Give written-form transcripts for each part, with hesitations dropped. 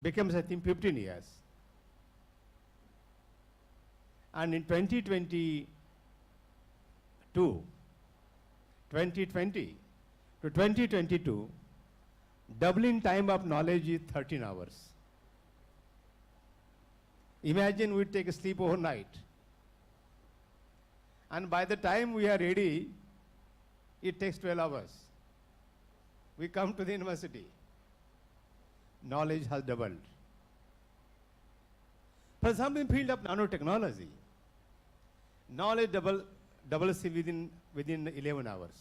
becomes, I think, 15 years. And in 2020 to 2022, doubling time of knowledge is 13 hours. Imagine we take a sleep overnight. And by the time we are ready, it takes 12 hours. We come to the university. Knowledge has doubled. For example, in the field of nanotechnology, knowledge doubles within 11 hours.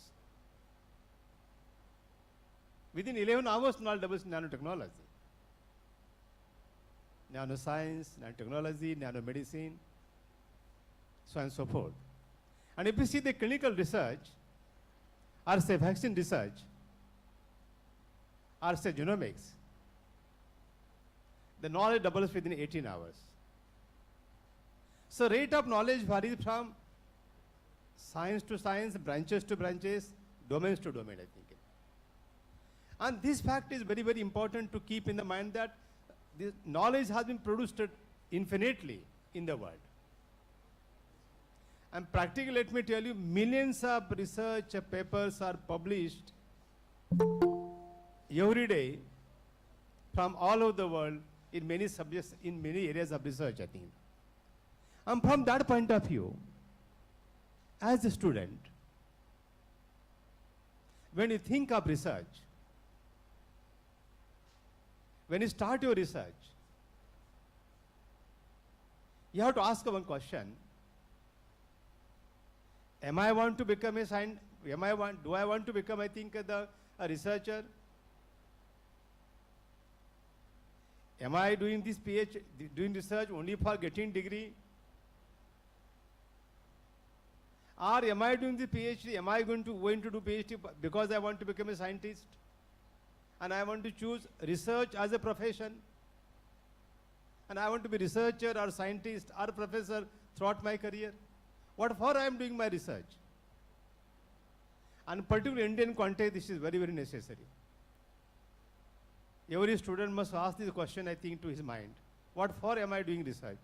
Within 11 hours, knowledge doubles in nanotechnology. Nanoscience, nanotechnology, nanomedicine, so on and so forth. And if you see the clinical research, or say vaccine research, or say genomics, the knowledge doubles within 18 hours. So rate of knowledge varies from science to science, branches to branches, domains to domain, I think. And this fact is very, very important to keep in the mind, that this knowledge has been produced infinitely in the world. And practically, let me tell you, millions of research papers are published every day from all over the world in many subjects, in many areas of research, I think. And from that point of view, as a student, when you think of research, when you start your research, you have to ask one question. Am I want to become a scientist? Do I want to become, I think, a researcher? Am I doing this PhD, doing research only for getting degree? Or am I doing the PhD? Am I going to do PhD because I want to become a scientist? And I want to choose research as a profession? And I want to be researcher or scientist or professor throughout my career? What for I am doing my research? And particularly in Indian context, this is very, very necessary. Every student must ask this question, I think, to his mind. What for am I doing research?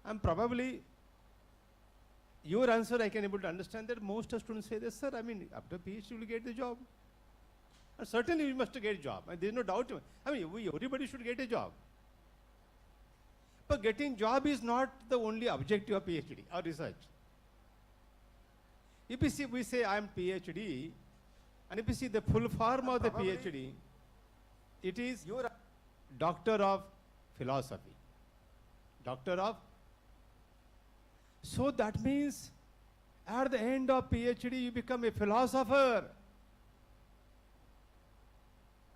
And probably your answer I can able to understand that most students say this, sir, I mean, after PhD you will get the job. And certainly you must get a job. And there is no doubt. I mean, everybody should get a job. But getting job is not the only objective of PhD or research. If you see, we say I am PhD, and if you see the full form of the PhD, it is your Doctor of Philosophy. Doctor of. So that means at the end of PhD you become a philosopher.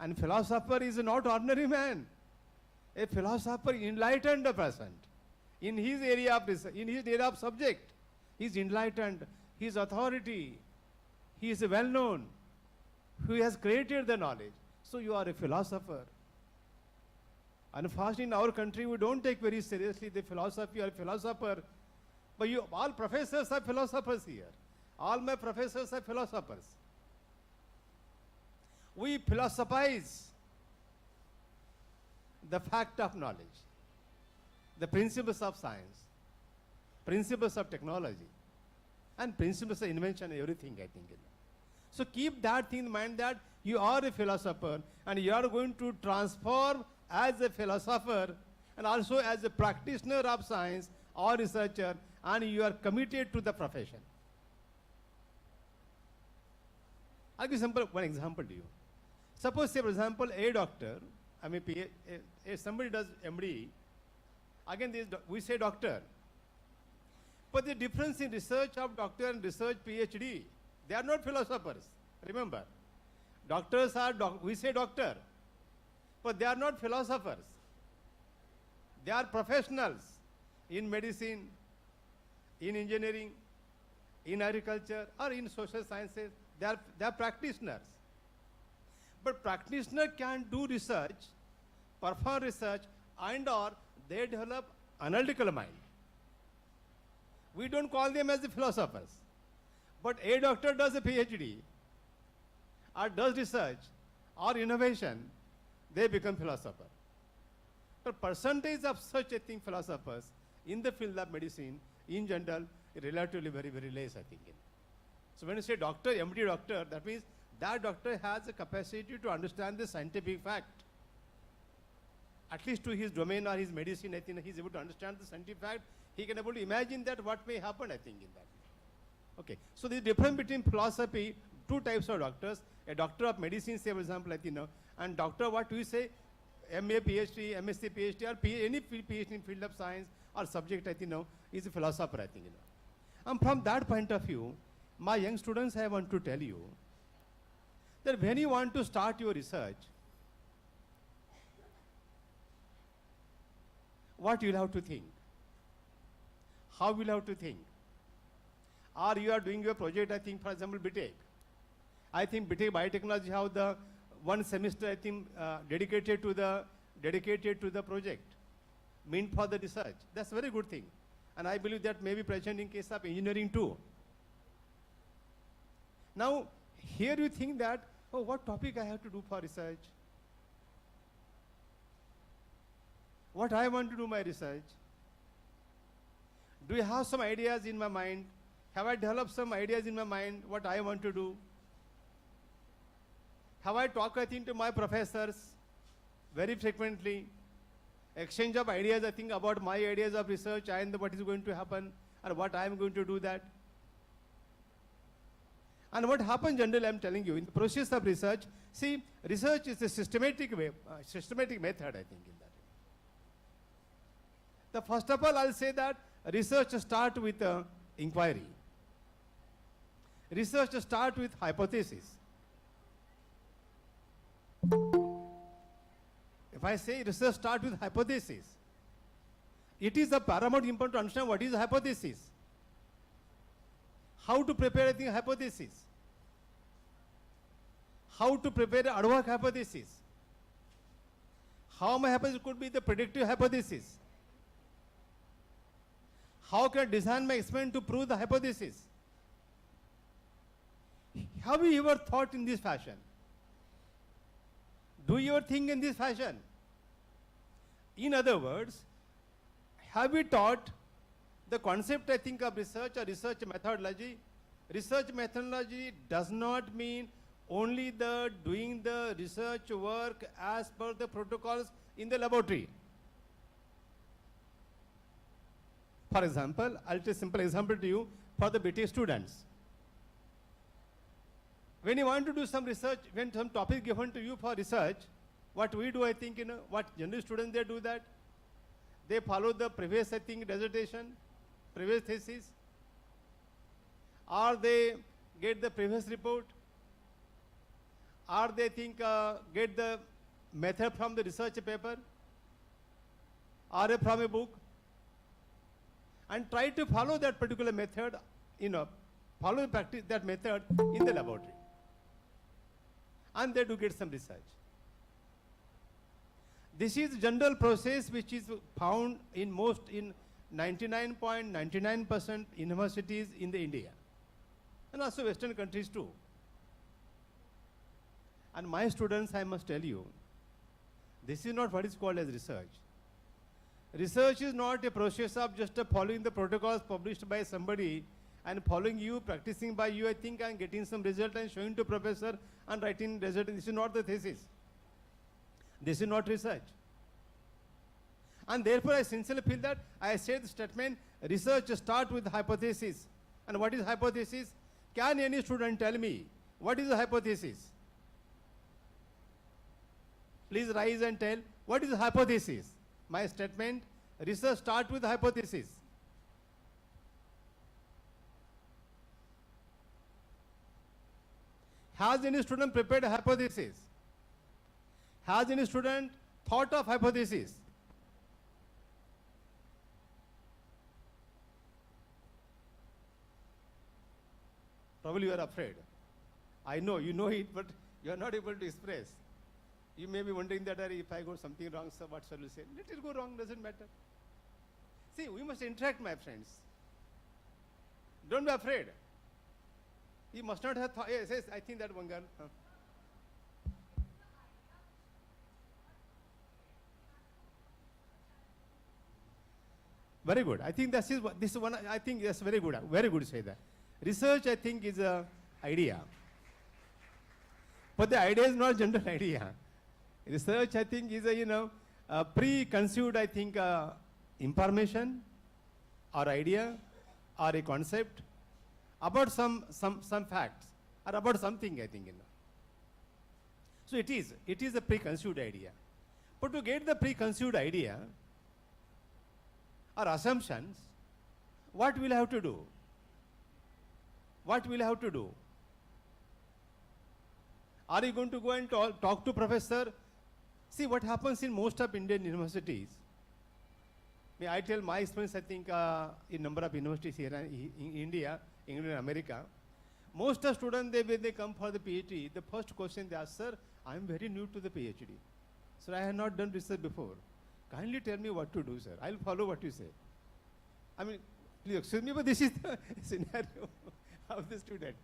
And philosopher is not ordinary man. A philosopher, enlightened person. In his area of research, in his area of subject, he is enlightened, he is authority, he is well known, who has created the knowledge. So you are a philosopher. Unfortunately, in our country, we don't take very seriously the philosophy or philosopher. But you, all professors are philosophers here. All my professors are philosophers. We philosophize the fact of knowledge, the principles of science, principles of technology, and principles of invention, everything, I think. So keep that thing in mind, that you are a philosopher and you are going to transform as a philosopher and also as a practitioner of science or researcher, and you are committed to the profession. I'll give one example to you. Suppose, say, for example, a doctor, I mean, somebody does MD, again, we say doctor. But the difference in research of doctor and research PhD, they are not philosophers. Remember, doctors are, we say doctor, but they are not philosophers. They are professionals in medicine, in engineering, in agriculture, or in social sciences. They are practitioners. But practitioner can do research, perform research, and or they develop analytical mind. We don't call them as the philosophers. But a doctor does a PhD, or does research, or innovation, they become philosopher. But percentage of such, I think, philosophers in the field of medicine, in general, relatively very, very less, I think. So when you say doctor, MD doctor, that means that doctor has the capacity to understand the scientific fact. At least to his domain or his medicine, I think he's able to understand the scientific fact. He can able to imagine that what may happen, I think, in that. Okay. So the difference between philosophy, two types of doctors, a doctor of medicine, say, for example, I think, and doctor, what do we say? MA, PhD, MSc, PhD, or any PhD in field of science or subject, I think, is a philosopher, I think. And from that point of view, my young students, I want to tell you that when you want to start your research, what you will have to think, how you will have to think. Or you are doing your project, I think, for example, BTech. I think BTech Biotechnology have the one semester, I think, dedicated to the project, meant for the research. That's a very good thing. And I believe that may be present in case of engineering too. Now, here you think that, oh, what topic I have to do for research? What I want to do my research? Do you have some ideas in my mind? Have I developed some ideas in my mind what I want to do? Have I talked, I think, to my professors very frequently? Exchange of ideas, I think, about my ideas of research and what is going to happen and what I am going to do that. And what happens generally, I am telling you, in the process of research, see, research is a systematic way, systematic method, I think, in that. The first of all, I'll say that research starts with inquiry. Research starts with hypothesis. If I say research starts with hypothesis, it is of paramount importance to understand what is a hypothesis. How to prepare, I think, hypothesis. How to prepare an ad hoc hypothesis. How my hypothesis could be the predictive hypothesis. How can I design my experiment to prove the hypothesis? Have you ever thought in this fashion? Do you ever think in this fashion? In other words, have you taught the concept, I think, of research or research methodology? Research methodology does not mean only the doing the research work as per the protocols in the laboratory. For example, I'll take a simple example to you for the BTech students. When you want to do some research, when some topic is given to you for research, what we do, I think, what general students, they do that, they follow the previous, I think, dissertation, previous thesis, or they get the previous report, or they think, get the method from the research paper, or from a book, and try to follow that particular method, follow the practice, that method in the laboratory. And they do get some research. This is general process which is found in 99.99% universities in the India, and also Western countries too. And my students, I must tell you, this is not what is called as research. Research is not a process of just following the protocols published by somebody and following you, practicing by you, I think, and getting some result and showing to professor and writing result. This is not the thesis. This is not research. And therefore, I sincerely feel that I said the statement, research starts with hypothesis. And what is hypothesis? Can any student tell me what is a hypothesis? Please rise and tell, what is a hypothesis? My statement, research starts with hypothesis. Has any student prepared a hypothesis? Has any student thought of hypothesis? Probably you are afraid. I know, you know it, but you are not able to express. You may be wondering that if I go something wrong, sir, what shall you say? Let it go wrong, doesn't matter. See, we must interact, my friends. Don't be afraid. You must not have thought. Yes, yes, I think that one girl. Very good. I think this is one. I think that's very good. Very good to say that. Research, I think, is a idea, but the idea is not general idea. Research, I think, is a preconceived, I think, information, or idea, or a concept about some facts or about something. I think So it is a preconceived idea. But to get the preconceived idea or assumptions, what we'll have to do? What we'll have to do? Are you going to go and talk to professor? See what happens in most of Indian universities. May I tell my experience, I think, in number of universities here in India, England and America. Most of students, when they come for the PhD, the first question they ask, sir, I am very new to the PhD. Sir, I have not done research before. Kindly tell me what to do, sir. I'll follow what you say. I mean, please excuse me, but this is the scenario of the student.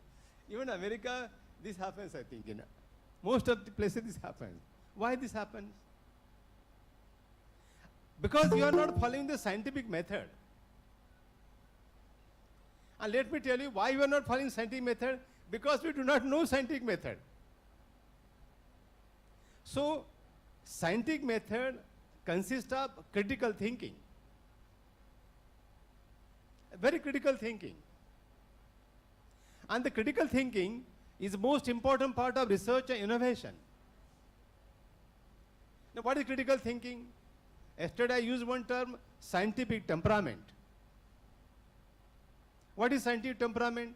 Even America, this happens, I think. Most of the places this happens. Why this happens? Because you are not following the scientific method. And let me tell you why you are not following scientific method. Because we do not know scientific method. So, scientific method consists of critical thinking. Very critical thinking. And the critical thinking is the most important part of research and innovation. Now, what is critical thinking? Yesterday I used one term, scientific temperament. What is scientific temperament?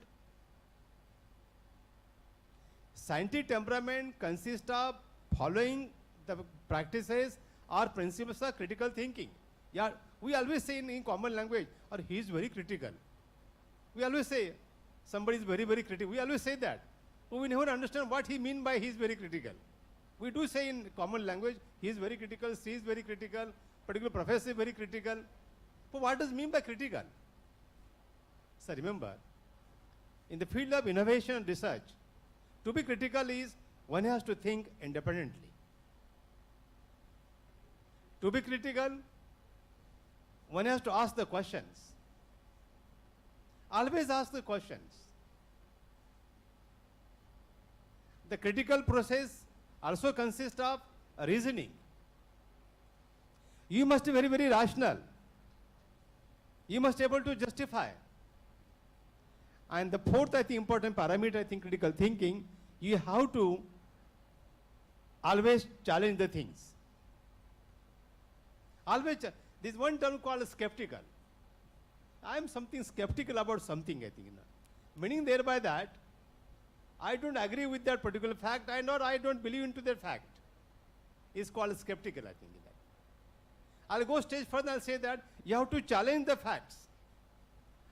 Scientific temperament consists of following the practices or principles of critical thinking. Yeah, we always say in common language, or he is very critical. We always say, somebody is very, very critical. We always say that. But we never understand what he means by he is very critical. We do say in common language, he is very critical, she is very critical, particular professor is very critical. But what does it mean by critical? So remember, in the field of innovation and research, to be critical is one has to think independently. To be critical, one has to ask the questions. Always ask the questions. The critical process also consists of reasoning. You must be very, very rational. You must be able to justify. And the fourth, I think, important parameter, I think, critical thinking, you have to always challenge the things. Always, this one term called skeptical. I am something skeptical about something, I think. Meaning thereby that, I don't agree with that particular fact, nor I don't believe into that fact. Is called skeptical, I think. I'll go a stage further, I'll say that you have to challenge the facts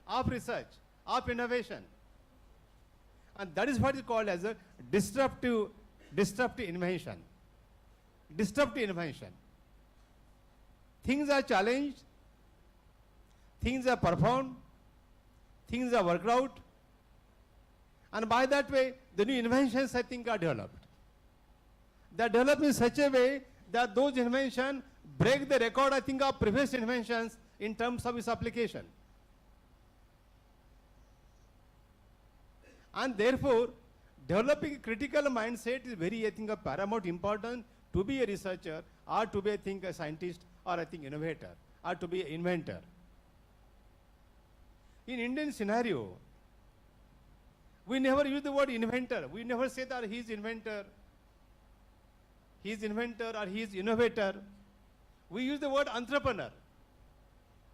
of research, of innovation. And that is what is called as a disruptive invention. Disruptive invention. Things are challenged, things are performed, things are worked out, and by that way, the new inventions, I think, are developed. They are developed in such a way that those inventions break the record, I think, of previous inventions in terms of its application. And therefore, developing a critical mindset is very, I think, of paramount importance to be a researcher, or to be, I think, a scientist, or I think innovator, or to be an inventor. In Indian scenario, we never use the word inventor. We never say that he is inventor, or he is innovator. We use the word entrepreneur.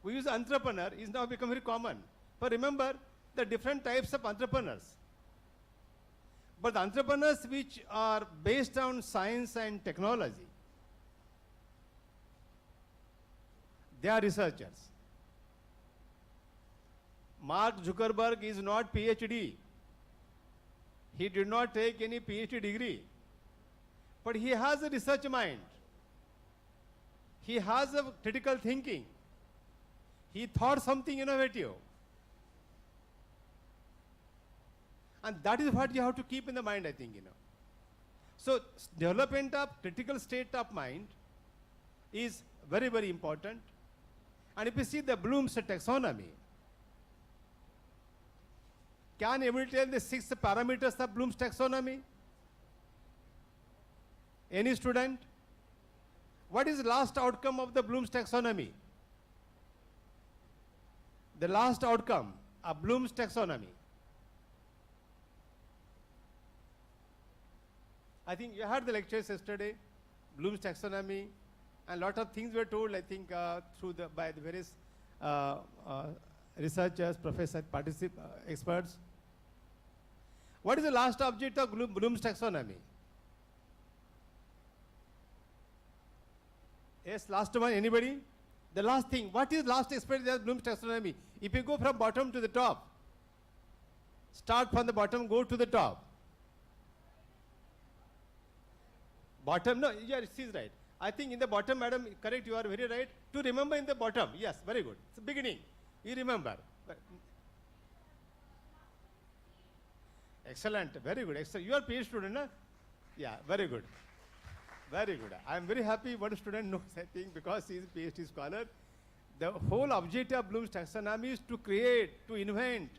We use entrepreneur is now become very common. But remember the different types of entrepreneurs. But the entrepreneurs which are based on science and technology, they are researchers. Mark Zuckerberg is not PhD. He did not take any PhD degree. But he has a research mind. He has a critical thinking. He thought something innovative. And that is what you have to keep in the mind, I think, So, development of critical state of mind is very, very important. And if you see the Bloom's taxonomy, can anybody tell the 6 parameters of Bloom's taxonomy? Any student? What is the last outcome of the Bloom's taxonomy? The last outcome of Bloom's taxonomy. I think you heard the lectures yesterday, Bloom's taxonomy, and a lot of things were told, I think, by the various researchers, professors, experts. What is the last object of Bloom's taxonomy? Yes, last one, anybody? The last thing, what is last aspect of Bloom's taxonomy? If you go from bottom to the top, start from the bottom, go to the top. Bottom, no, yeah, she's right. I think in the bottom, madam, correct, you are very right. To remember in the bottom, yes, very good. It's the beginning, you remember. Excellent, very good, excellent. You are PhD student, na? Yeah, very good. Very good. I am very happy one student knows, I think, because he is a PhD scholar. The whole objective of Bloom's taxonomy is to create, to invent,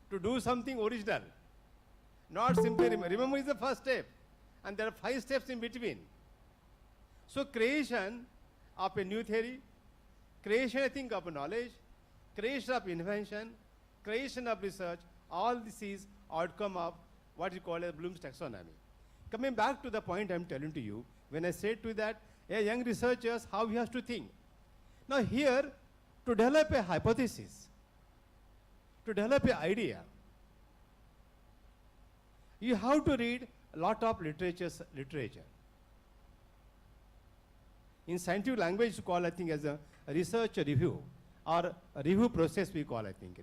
to do something original. Not simply remember is the first step. And there are 5 steps in between. So creation of a new theory, creation, I think, of knowledge, creation of invention, creation of research, all this is outcome of what you call as Bloom's taxonomy. Coming back to the point I'm telling to you, when I said to you that a young researchers, how he has to think. Now here, to develop a hypothesis, to develop an idea, you have to read a lot of literature. In scientific language, we call, I think, as a research review, or a review process we call, I think,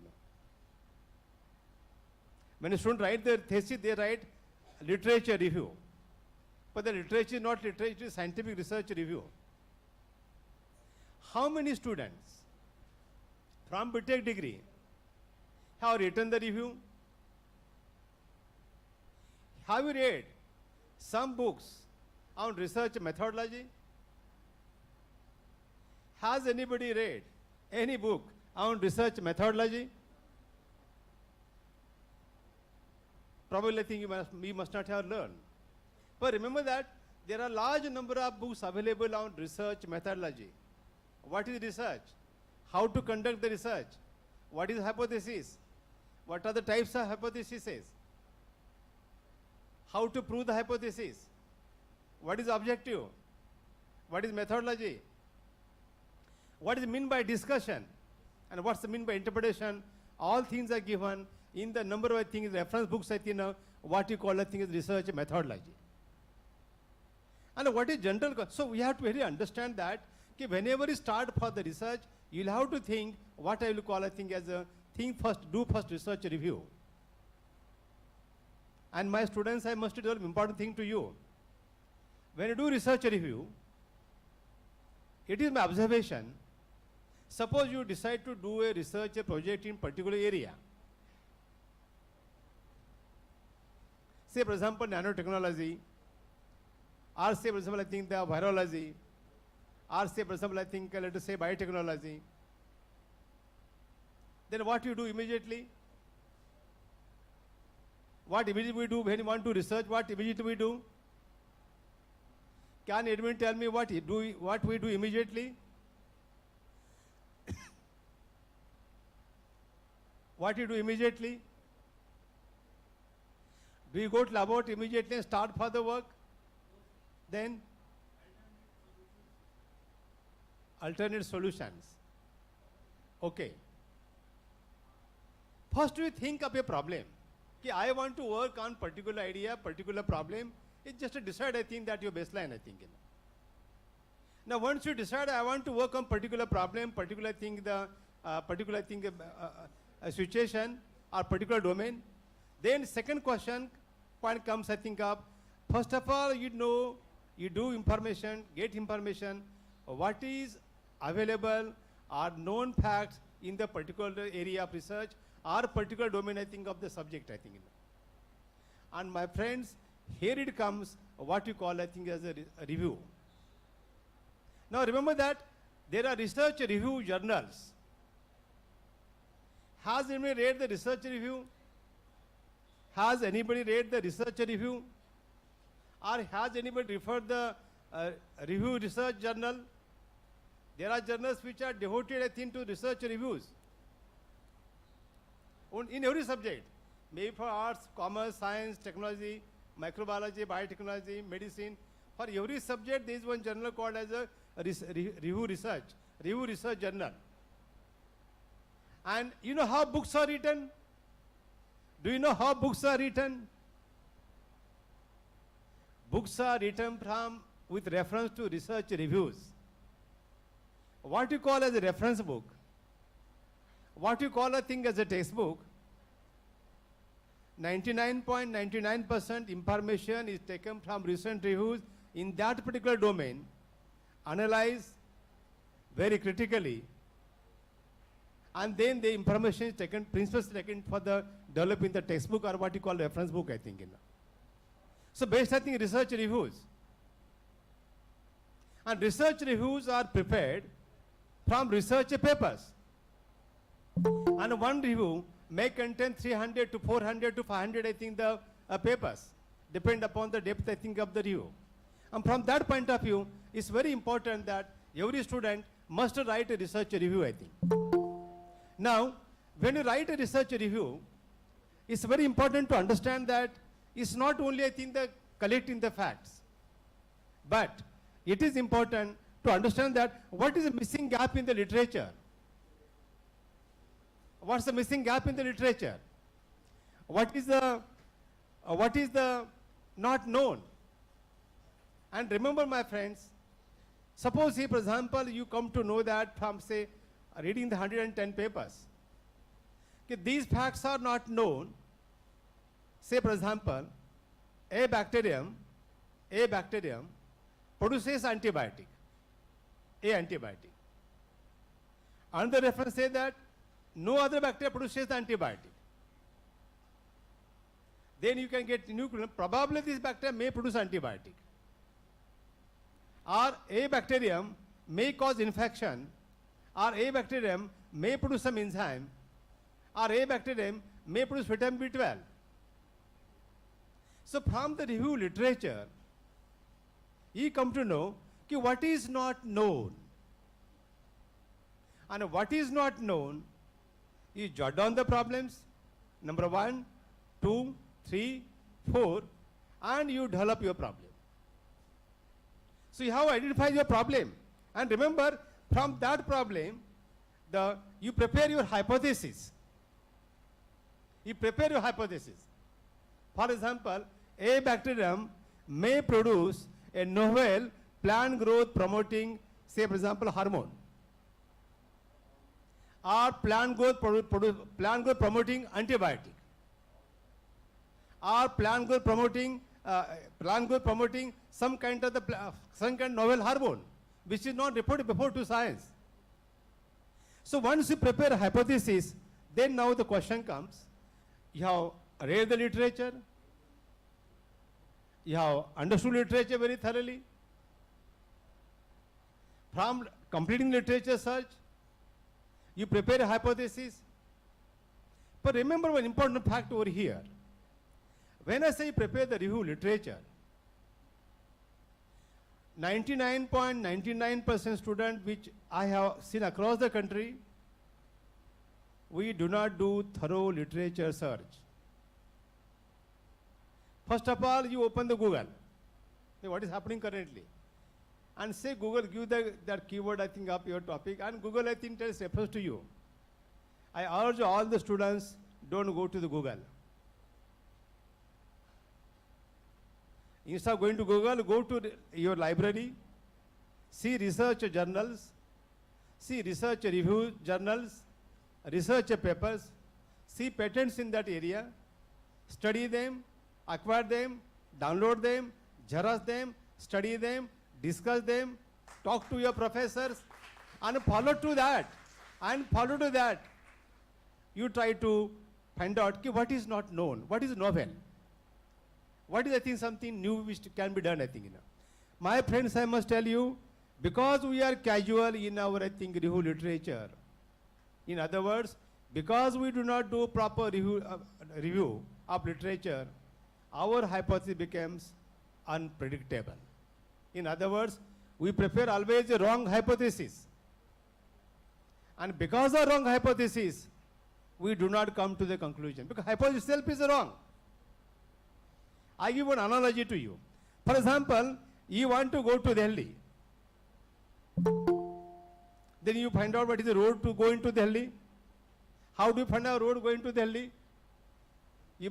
When a student write their thesis, they write literature review. But the literature is not literature, it is scientific research review. How many students from BTech degree have written the review? Have you read some books on research methodology? Has anybody read any book on research methodology? Probably I think we must not have learned. But remember that there are large number of books available on research methodology. What is research? How to conduct the research? What is hypothesis? What are the types of hypotheses? How to prove the hypothesis? What is objective? What is methodology? What is meant by discussion? And what's the mean by interpretation? All things are given in the number of, I think, reference books, I think, what you call, I think, is research methodology. And what is general? So we have to really understand that whenever you start for the research, you'll have to think what I will call, I think, as a think first, do first research review. And my students, I must tell an important thing to you. When you do research review, it is my observation, suppose you decide to do a research project in particular area. Say, for example, nanotechnology, or say, for example, I think the virology, or say, for example, I think, let us say, biotechnology. Then what you do immediately? What immediately we do when you want to research? What immediately we do? Can Edwin tell me what we do immediately? What you do immediately? Do you go to laboratory immediately and start for the work? Then alternate solutions. Okay. First you think of a problem. Okay, I want to work on particular idea, particular problem. It's just to decide, I think, that your baseline, I think. Now once you decide I want to work on particular problem, particular thing, a situation or particular domain, then second question point comes, I think, of first of all, you do information, get information, what is available or known facts in the particular area of research or particular domain, I think, of the subject, I think. And my friends, here it comes what you call, I think, as a review. Now remember that There are research review journals. Has anybody read the research review? Has anybody read the research review? Or has anybody referred the review research journal? There are journals which are devoted, I think, to research reviews. In every subject, maybe for arts, commerce, science, technology, microbiology, biotechnology, medicine. For every subject, there is one journal called as a review research journal. And you know how books are written? Do you know how books are written? Books are written with reference to research reviews. What you call as a reference book, what you call a thing as a textbook, 99.99% information is taken from recent reviews in that particular domain, analyzed very critically, and then the information is taken, principles taken for the developing the textbook or what you call reference book, I think. So based, I think, research reviews. And research reviews are prepared from research papers. And one review may contain 300 to 400 to 500, I think, the papers, depend upon the depth, I think, of the review. And from that point of view, it's very important that every student must write a research review, I think. Now, when you write a research review, it's very important to understand that it's not only, I think, the collecting the facts, but it is important to understand that what is the missing gap in the literature. What's the missing gap in the literature? What is the not known? And remember, my friends, suppose, say, for example, you come to know that from, say, reading the 110 papers, okay, these facts are not known. Say, for example, a bacterium produces antibiotic, a antibiotic. Another reference says that no other bacteria produces the antibiotic. Then you can get probably this bacteria may produce antibiotic. Or a bacterium may cause infection, or a bacterium may produce some enzyme, or a bacterium may produce vitamin B12. So from the review literature, you come to know what is not known. And what is not known, you jot down the problems, number 1, 2, 3, 4, and you develop your problem. So you have identified your problem. And remember, from that problem, you prepare your hypothesis. You prepare your hypothesis. For example, a bacterium may produce a novel plant growth promoting, say, for example, hormone, or plant growth promoting antibiotic, or plant growth promoting some kind of novel hormone which is not reported before to science. So once you prepare a hypothesis, then now the question comes, you have read the literature, you have understood literature very thoroughly. From completing literature search, you prepare a hypothesis. But remember one important fact over here. When I say prepare the review literature, 99.99% students which I have seen across the country, we do not do thorough literature search. First of all, you open the Google, what is happening currently, and say Google, give that keyword, I think, of your topic, and Google, I think, refers to you. I urge all the students, don't go to the Google. Instead of going to Google, go to your library, see research journals, see research review journals, research papers, see patents in that area, study them, acquire them, download them, xerox them, study them, discuss them, talk to your professors, and follow to that. You try to find out what is not known, what is novel. What is, I think, something new which can be done, I think. My friends, I must tell you, Because we are casual in our, I think, review literature. In other words, because we do not do proper review of literature, our hypothesis becomes unpredictable. In other words, we prepare always a wrong hypothesis. And because of wrong hypothesis, we do not come to the conclusion, because hypothesis itself is wrong. I give an analogy to you. For example, you want to go to Delhi. Then you find out what is the road to go into Delhi. How do you find out road going to Delhi? You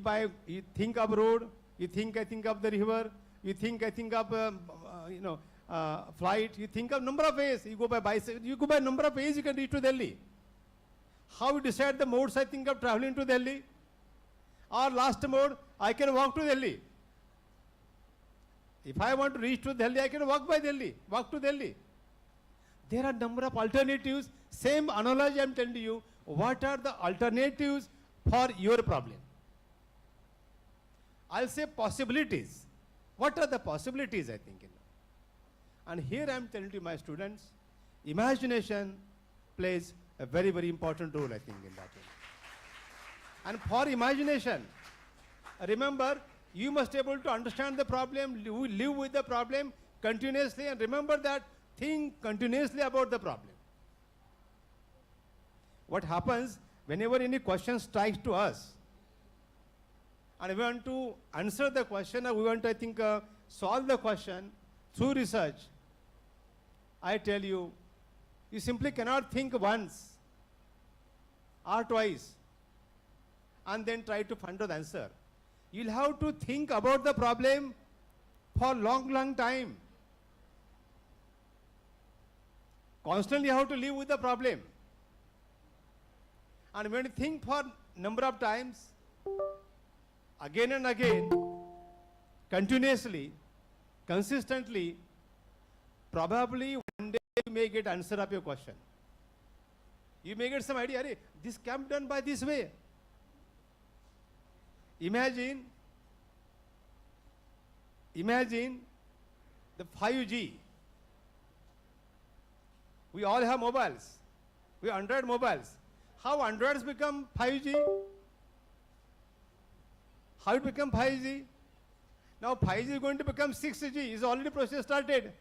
think of road, you think of the river, you think of flight, you think of number of ways. You go by bicycle, you go by number of ways you can reach to Delhi. How you decide the modes, I think, of traveling to Delhi? Or last mode, I can walk to Delhi. If I want to reach to Delhi, I can walk to Delhi. There are number of alternatives. Same analogy I am telling you. What are the alternatives for your problem? I'll say possibilities. What are the possibilities, I think? And here I am telling to my students, imagination plays a very, very important role, I think, in that. And for imagination, remember, you must be able to understand the problem, live with the problem continuously, and remember that, think continuously about the problem. What happens whenever any question strikes to us, and we want to answer the question, or we want to, I think, solve the question through research, I tell you, you simply cannot think once or twice and then try to find the answer. You'll have to think about the problem for long time. Constantly you have to live with the problem. And when you think for number of times, again and again, continuously, consistently, probably one day you may get answer of your question. You may get some idea, this can be done by this way. Imagine the 5G. We all have mobiles. We have Android mobiles. How Androids become 5G? How it become 5G? Now 5G is going to become 6G. Is already process started.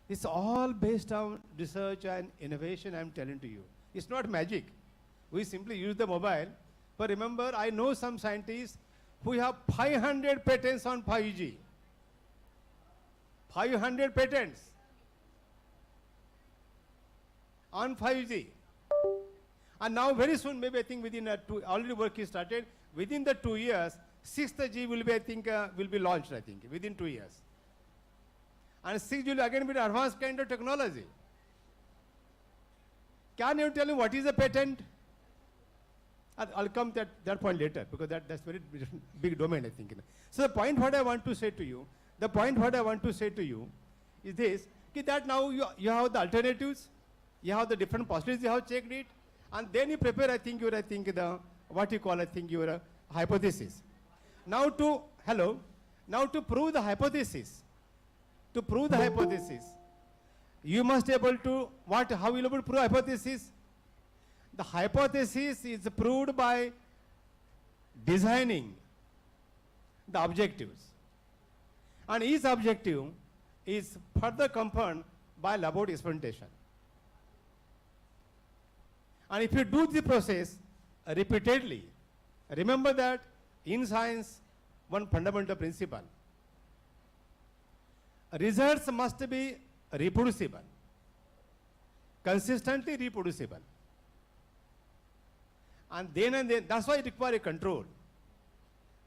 It's all based on research and innovation, I'm telling to you. It's not magic. We simply use the mobile. But remember, I know some scientists who have 500 patents on 5G. 500 patents on 5G. And now very soon, maybe I think within already work is started, within the 2 years, 6th G will be, I think, will be launched, I think, within 2 years. And 6G will again be an advanced kind of technology. Can you tell me what is a patent? I'll come to that point later, because that's very big domain, I think. So the point what I want to say to you, is this, that now you have the alternatives, you have the different possibilities, you have checked it, and then you prepare, I think, what you call, your hypothesis. Now to prove the hypothesis, you must be able to, how will you able to prove hypothesis? The hypothesis is proved by designing the objectives. And each objective is further confirmed by laboratory experimentation. And if you do the process repeatedly, remember that in science, one fundamental principle, results must be reproducible, consistently reproducible. And then, that's why you require a control.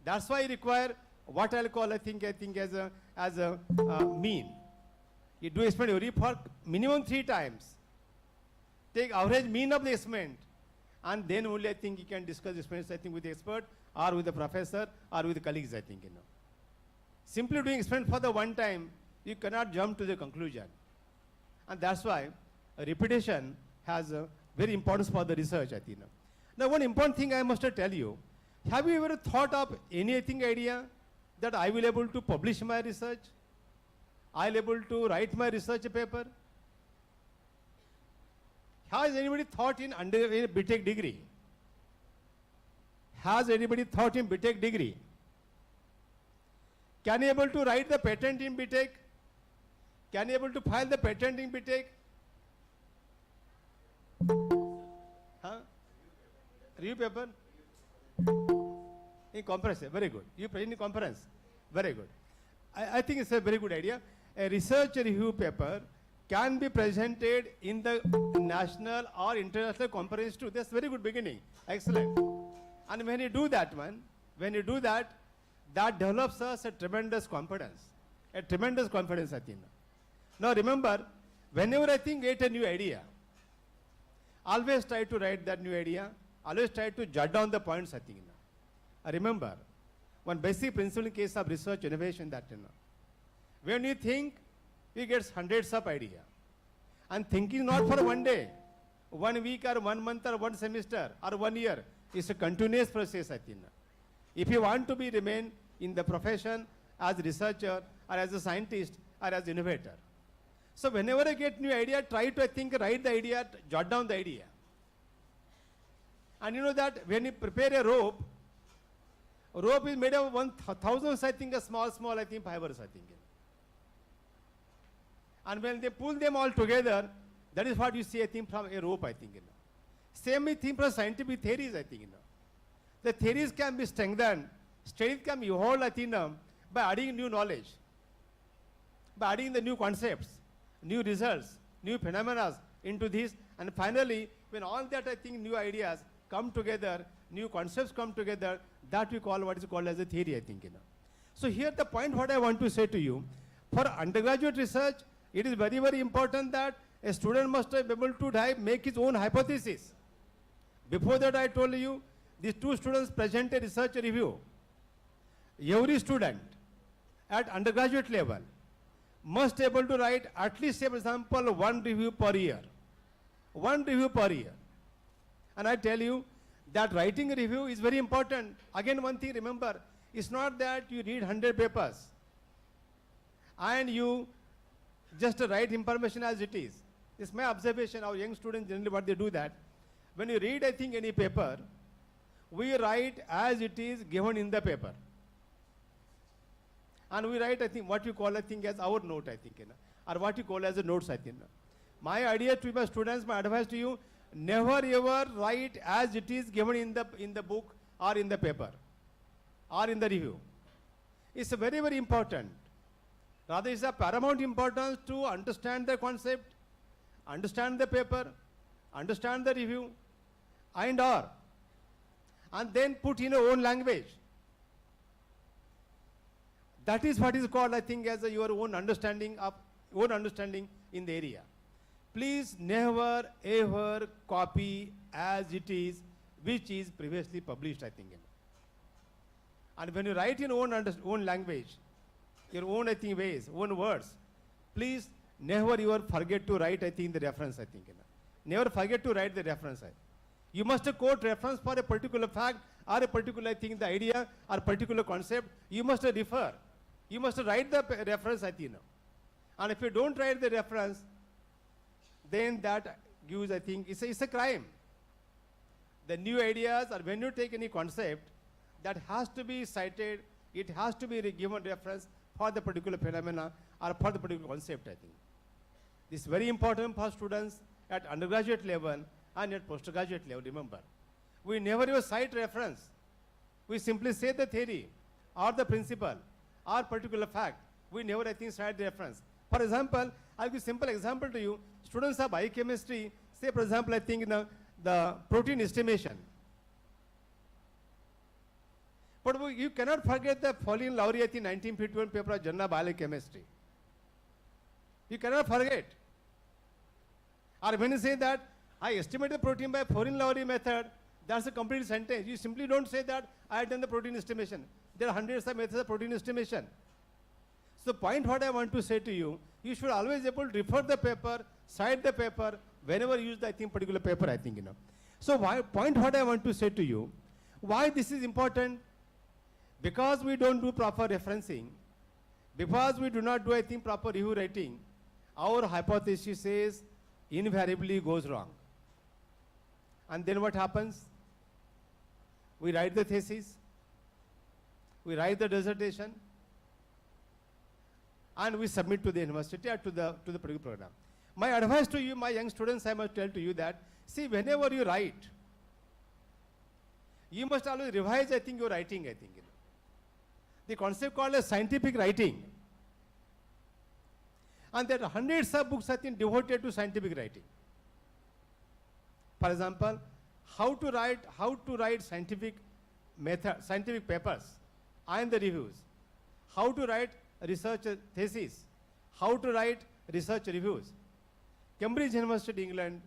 That's why you require what I'll call, I think as a mean. You do experiment for minimum 3 times. Take average mean of the experiment, and then only I think you can discuss experiments, I think, with the expert or with the professor or with the colleagues, I think, Simply doing experiment for the one time, you cannot jump to the conclusion. And that's why repetition has a very importance for the research, I think. Now, one important thing I must tell you, have you ever thought of anything idea that I will able to publish my research? I'll able to write my research paper. Has anybody thought in BTech degree? Has anybody thought in BTech degree? Can you able to write the patent in BTech? Can you able to file the patent in BTech? Huh? Review paper? In conference, very good. You present in conference, very good. I think it's a very good idea. A research review paper can be presented in the national or international conference too. That's very good beginning. Excellent. And when you do that that develops us a tremendous confidence. I think. Now remember, whenever I think get a new idea, always try to write that new idea. Always try to jot down the points, I think. Remember, one basic principle in case of research innovation that, when you think, you get hundreds of ideas. And thinking not for one day, 1 week or 1 month or 1 semester or 1 year. It's a continuous process, I think. If you want to remain in the profession as a researcher or as a scientist or as an innovator. So whenever I get new idea, try to, write the idea, jot down the idea. And you know that when you prepare a rope is made of 1,000, small, fibers, And when they pull them all together, that is what you see, from a rope, Same thing from scientific theories, The theories can be strengthened, strength can be evolved, by adding new knowledge, by adding the new concepts, new results, new phenomena into this, and finally, when all that, new ideas come together, new concepts come together, that we call what is called as a theory, So here the point what I want to say to you, for undergraduate research, it is very, very important that a student must be able to make his own hypothesis. Before that I told you, these 2 students present a research review. Every student at undergraduate level must be able to write at least, for example, 1 review per year. 1 review per year. And I tell you that writing a review is very important. Again, one thing remember, it's not that you read 100 papers and you just write information as it is. It's my observation, our young students generally what they do that. When you read, any paper, we write as it is given in the paper. And we write, what you call, as our note, or what you call as a notes, My idea to my students, my advice to you, never ever write as it is given in the book or in the paper or in the review. It's very, very important. Rather, it's of paramount importance to understand the concept, understand the paper, understand the review, and then put in your own language. That is what is called, as your own understanding in the area. Please never ever copy as it is, which is previously published, And when you write in own language, your own, ways, own words, please never ever forget to write, the reference, Never forget to write the reference. You must quote reference for a particular fact or a particular the idea or particular concept. You must refer. You must write the reference, And if you don't write the reference, then that gives, it's a crime. The new ideas, or when you take any concept, that has to be cited, it has to be given reference for the particular phenomena or for the particular concept, This is very important for students at undergraduate level and at postgraduate level, remember. We never use cite reference. We simply say the theory or the principle or particular fact. We never, cite the reference. For example, I'll give a simple example to you. Students of biochemistry, say for example, the protein estimation. But you cannot forget the Pauline Laureate in 1951 paper of Journal of Biochemistry. You cannot forget. Or when you say that, I estimate the protein by Pauline Laureate method, that's a complete sentence. You simply don't say that I have done the protein estimation. There are hundreds of methods of protein estimation. So point what I want to say to you, you should always able to refer the paper, cite the paper, whenever you use the particular paper, So point what I want to say to you, why this is important? Because we don't do proper referencing, Because we do not do, I think, proper review writing, our hypothesis says invariably goes wrong. And then what happens? We write the thesis, we write the dissertation, and we submit to the university or to the particular program. My advice to you, my young students, I must tell to you that, see, whenever you write, you must always revise, I think, your writing, I think. The concept called as scientific writing. And there are hundreds of books, I think, devoted to scientific writing. For example, how to write scientific papers and the reviews, how to write research thesis, how to write research reviews. Cambridge University, England,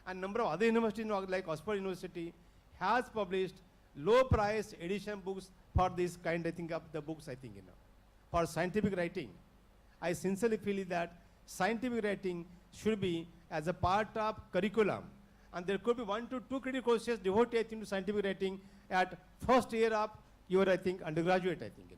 and number of other universities like Oxford University has published low price edition books for this kind, I think, of the books, I think, for scientific writing. I sincerely feel that scientific writing should be as a part of curriculum, and there could be 1 to 2 credit courses devoted to scientific writing at first year of your, I think, undergraduate, I think.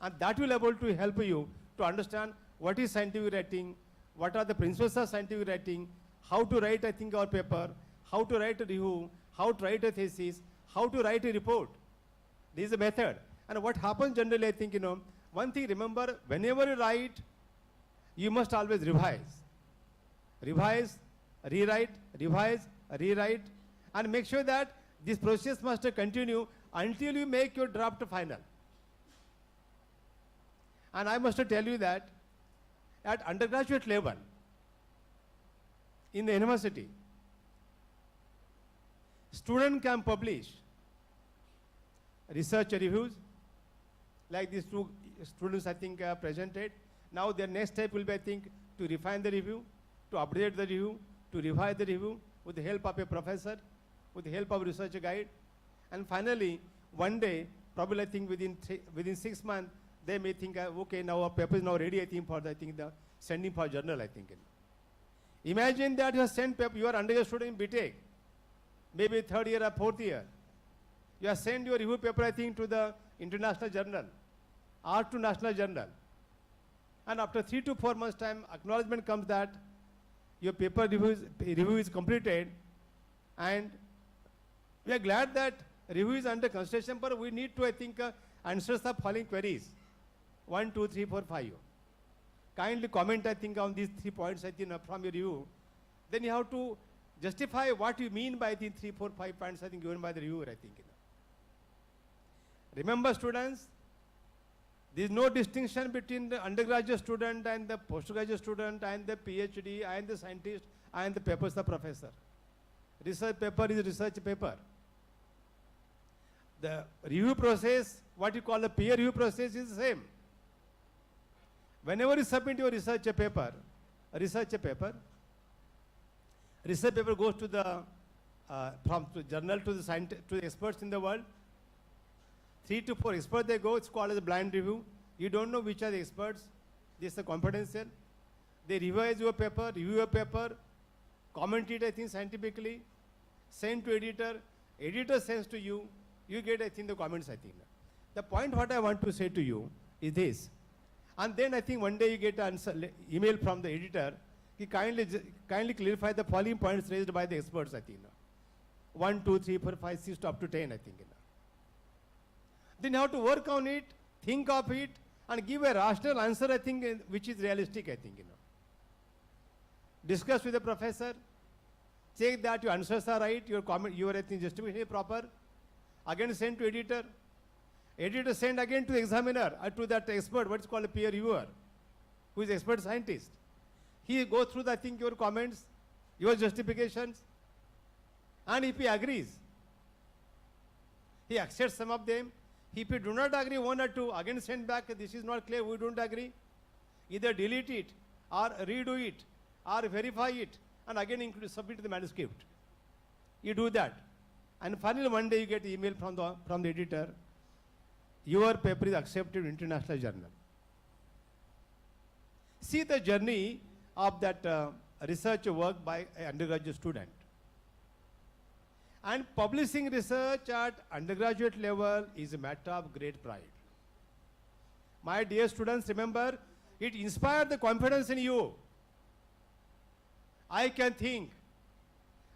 And that will able to help you to understand what is scientific writing, what are the principles of scientific writing, how to write, I think, our paper, how to write a review, how to write a thesis, how to write a report. This is a method. And what happens generally, I think, one thing, remember, whenever you write, you must always revise. Revise, rewrite, revise, rewrite, and make sure that this process must continue until you make your draft final. And I must tell you that at undergraduate level, in the university, student can publish research reviews, like these two students, I think, presented. Now their next step will be, I think, to refine the review, to update the review, to revise the review with the help of a professor, with the help of a research guide. And finally, one day, probably I think within 6 months, they may think, okay, now our paper is now ready, I think, for the sending for journal, I think. Imagine that you have sent paper, you are undergraduate student in BTech, maybe 3rd year or 4th year. You have sent your review paper, I think, to the international journal or to national journal. And after 3 to 4 months time, acknowledgement comes that your paper review is completed, and we are glad that review is under consideration, but we need to, I think, answer the following queries. 1, 2, 3, 4, 5. Kindly comment, I think, on these 3 points, I think, from your review. Then you have to justify what you mean by the 3, 4, 5 points, I think, given by the reviewer, I think. Remember, students, there is no distinction between the undergraduate student and the postgraduate student and the PhD and the scientist and the papers of professor. Research paper is research paper. The review process, what you call a peer review process, is the same. Whenever you submit your research paper goes to the from the journal to the experts in the world. 3 to 4 experts they go. It's called as a blind review. You don't know which are the experts. This is confidential. They revise your paper, review your paper, comment it, I think, scientifically, send to editor. Editor sends to you. You get, I think, the comments, I think. The point what I want to say to you is this. And then I think one day you get an email from the editor. He kindly clarify the following points raised by the experts, I think. 1, 2, 3, 4, 5, 6 to up to 10, I think. Then you have to work on it, think of it, and give a rational answer, I think, which is realistic, I think. Discuss with the professor, check that your answers are right, your comment, your, I think, justification is proper. Again send to editor. Editor send again to the examiner or to that expert, what's called a peer reviewer, who is expert scientist. He goes through, I think, your comments, your justifications, and if he agrees, he accepts some of them. If you do not agree 1 or 2, again send back, this is not clear, we don't agree. Either delete it, or redo it, or verify it, and again submit the manuscript. You do that. And finally one day you get email from the editor, your paper is accepted in international journal. See the journey of that research work by an undergraduate student. And publishing research at undergraduate level is a matter of great pride. My dear students, remember, it inspired the confidence in you. I can think.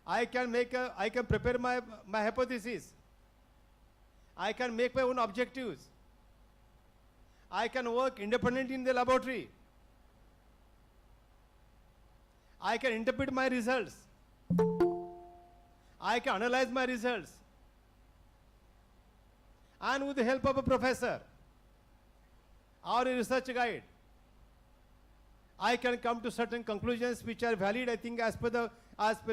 I can prepare my hypothesis. I can make my own objectives. I can work independently in the laboratory. I can interpret my results. I can analyze my results. And with the help of a professor or a research guide, I can come to certain conclusions which are valid, I think, as per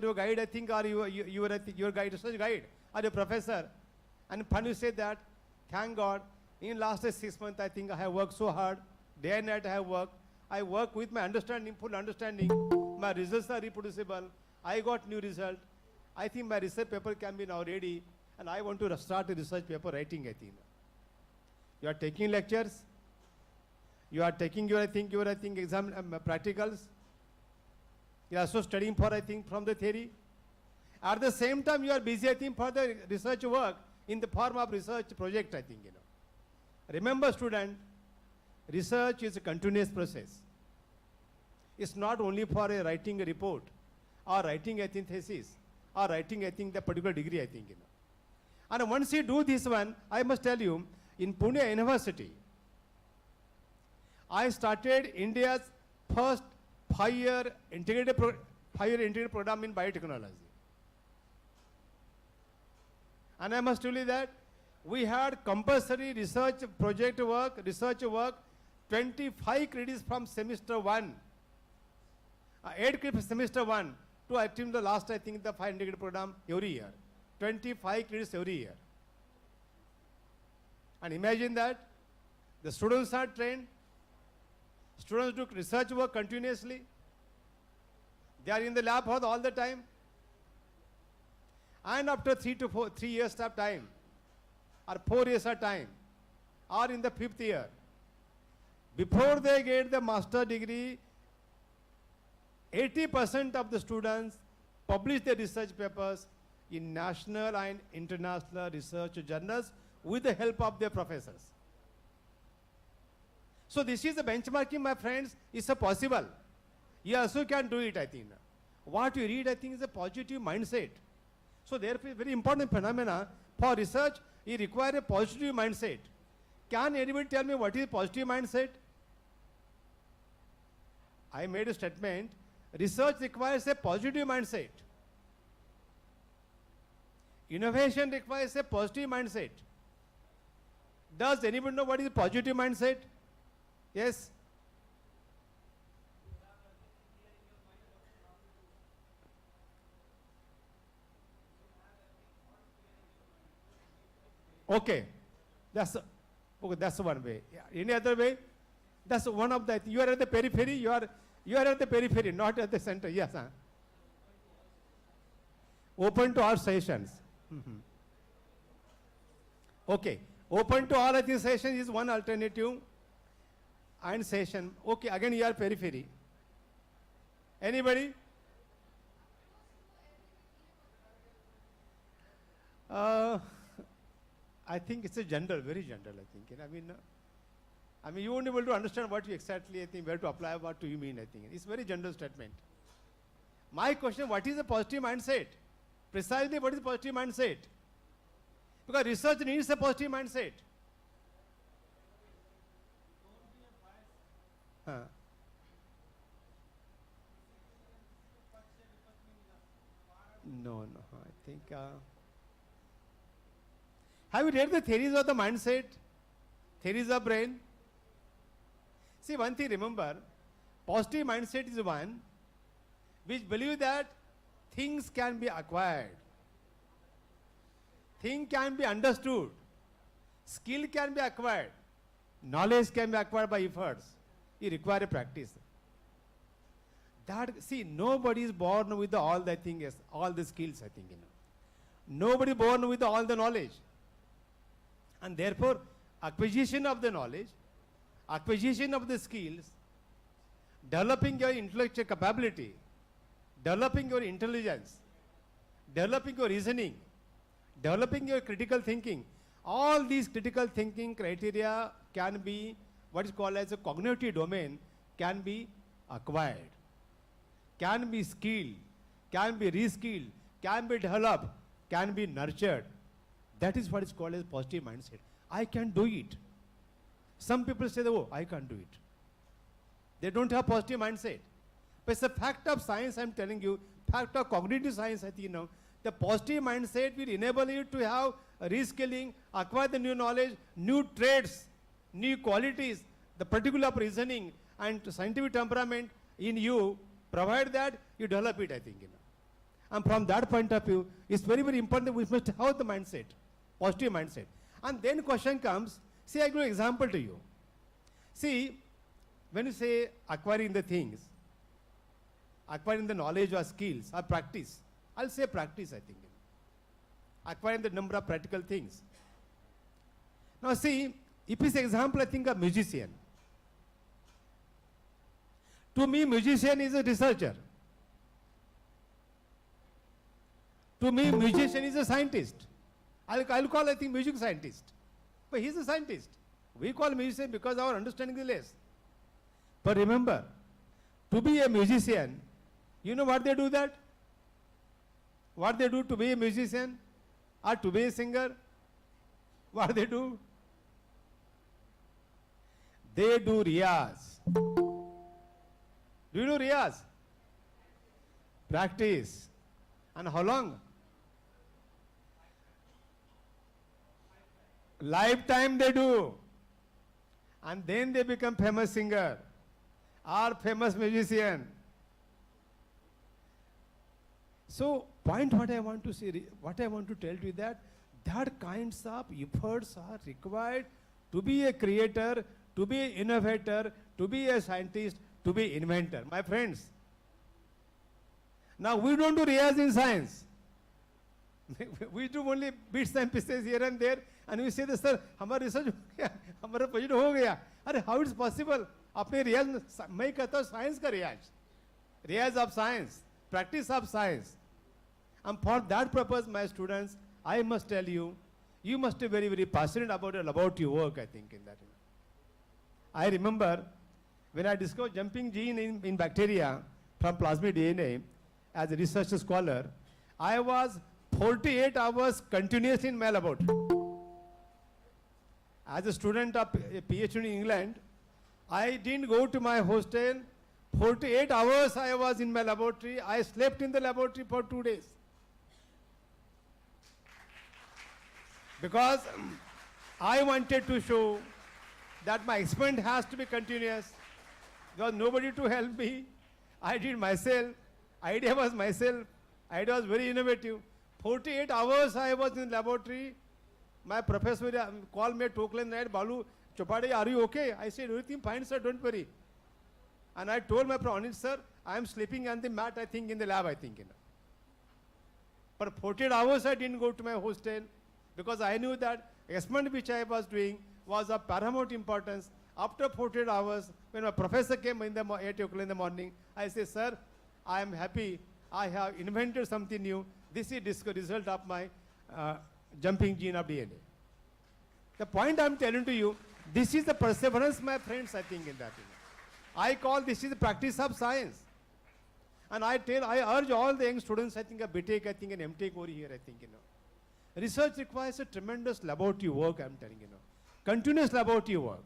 your guide, I think, or your guide, research guide, or your professor. And finally say that, thank God, in last 6 months, I think I have worked so hard, day and night I have worked. I work with my understanding, full understanding. My results are reproducible. I got new result. I think my research paper can be now ready, and I want to start a research paper writing, I think. You are taking lectures. You are taking your exam practicals. You are also studying for, I think, from the theory. At the same time, you are busy, I think, for the research work in the form of research project, I think, Remember, student, research is a continuous process. It's not only for writing a report or writing, I think, thesis or writing, I think, the particular degree, I think, And once you do this one, I must tell you, in Pune University, I started India's first 5-year integrated program in biotechnology. And I must tell you that we had compulsory research work, 25 credits from semester 1, 8 credits semester 1 to attempt the last, I think, the 5 integrated program every year. 25 credits every year. And imagine that the students are trained, students do research work continuously, they are in the lab all the time, and after 3 years of time, or 4 years of time, or in the 5th year, before they get the master degree, 80% of the students publish their research papers in national and international research journals with the help of their professors. So this is the benchmarking, my friends, is a possible. You also can do it, I think. What you read, I think, is a positive mindset. So therefore, very important phenomena for research, you require a positive mindset. Can anybody tell me what is positive mindset? I made a statement, research requires a positive mindset. Innovation requires a positive mindset. Does anybody know what is positive mindset? Yes? Okay, that's one way. Any other way? That's one of the. You are at the periphery. You are at the periphery, not at the center. Yes. Open to all sessions. Okay. Open to all, I think, sessions is one alternative. And session. Okay. Again, you are periphery. Anybody? I think it's a general, very general, I think. I mean, you won't be able to understand what you exactly, I think, where to apply, what do you mean, I think. It's a very general statement. My question, what is a positive mindset? Precisely, what is positive mindset? Because research needs a positive mindset. No, I think... have you read the theories of the mindset? Theories of brain? See, one thing, remember, positive mindset is one which believes that things can be acquired, things can be understood, skill can be acquired, knowledge can be acquired by efforts. You require a practice. That, see, nobody is born with all the things, all the skills, I think, Nobody born with all the knowledge. And therefore, acquisition of the knowledge, acquisition of the skills, developing your intellectual capability, developing your intelligence, developing your reasoning, developing your critical thinking, all these critical thinking criteria can be what is called as a cognitive domain can be acquired, can be skilled, can be reskilled, can be developed, can be nurtured. That is what is called as positive mindset. I can do it. Some people say, oh, I can't do it. They don't have positive mindset. But it's a fact of science, I'm telling you, fact of cognitive science, I think, the positive mindset will enable you to have reskilling, acquire the new knowledge, new traits, new qualities, the particular reasoning and scientific temperament in you, provide that you develop it, I think. And from that point of view, it's very, very important that we must have the mindset, positive mindset. And then question comes, see, I give an example to you. See, when you say acquiring the things, acquiring the knowledge or skills or practice, I'll say practice, I think. Acquiring the number of practical things. Now see, if it's example, I think a musician. To me, musician is a researcher. To me, musician is a scientist. I'll call, I think, music scientist. But he's a scientist. We call musician because our understanding is less. But remember, to be a musician, you know what they do that? What they do to be a musician or to be a singer? What they do? They do riyaz. Do you know riyaz? Practice. And how long? Lifetime they do. And then they become famous singer or famous musician. So, point what I want to say, what I want to tell you that kinds of efforts are required to be a creator, to be an innovator, to be a scientist, to be inventor. My friends, now we don't do riyaz in science. We do only bits and pieces here and there, and we say, sir, हमारा research हो गया, हमारा project हो गया. अरे how it's possible? अपने रियाज, मैं कहता हूँ science का रियाज of science, practice of science. And for that purpose, my students, I must tell you, you must be very, very passionate about your work, I think, in that. I remember when I discovered jumping gene in bacteria from plasmid DNA as a research scholar, I was 48 hours continuously in my laboratory. As a student of a PhD in England, I didn't go to my hostel. 48 hours I was in my laboratory. I slept in the laboratory for 2 days. Because I wanted to show that my experiment has to be continuous. There was nobody to help me. I did myself. Idea was myself. Idea was very innovative. 48 hours I was in the laboratory. My professor called me at 2 o'clock night, Balu, Chopade, are you okay? I said, everything fine, sir, don't worry. And I told my professor, sir, I am sleeping on the mat, I think, in the lab, I think. But 48 hours I didn't go to my hostel because I knew that experiment which I was doing was of paramount importance. After 48 hours, when my professor came in the 8 o'clock in the morning, I said, sir, I am happy. I have invented something new. This is the result of my jumping gene of DNA. The point I am telling to you, this is the perseverance, my friends, I think, in that. I call this is the practice of science. And I urge all the young students, I think, a BTech, I think, an MTech over here, I think, Research requires a tremendous laboratory work, I am telling you. Continuous laboratory work.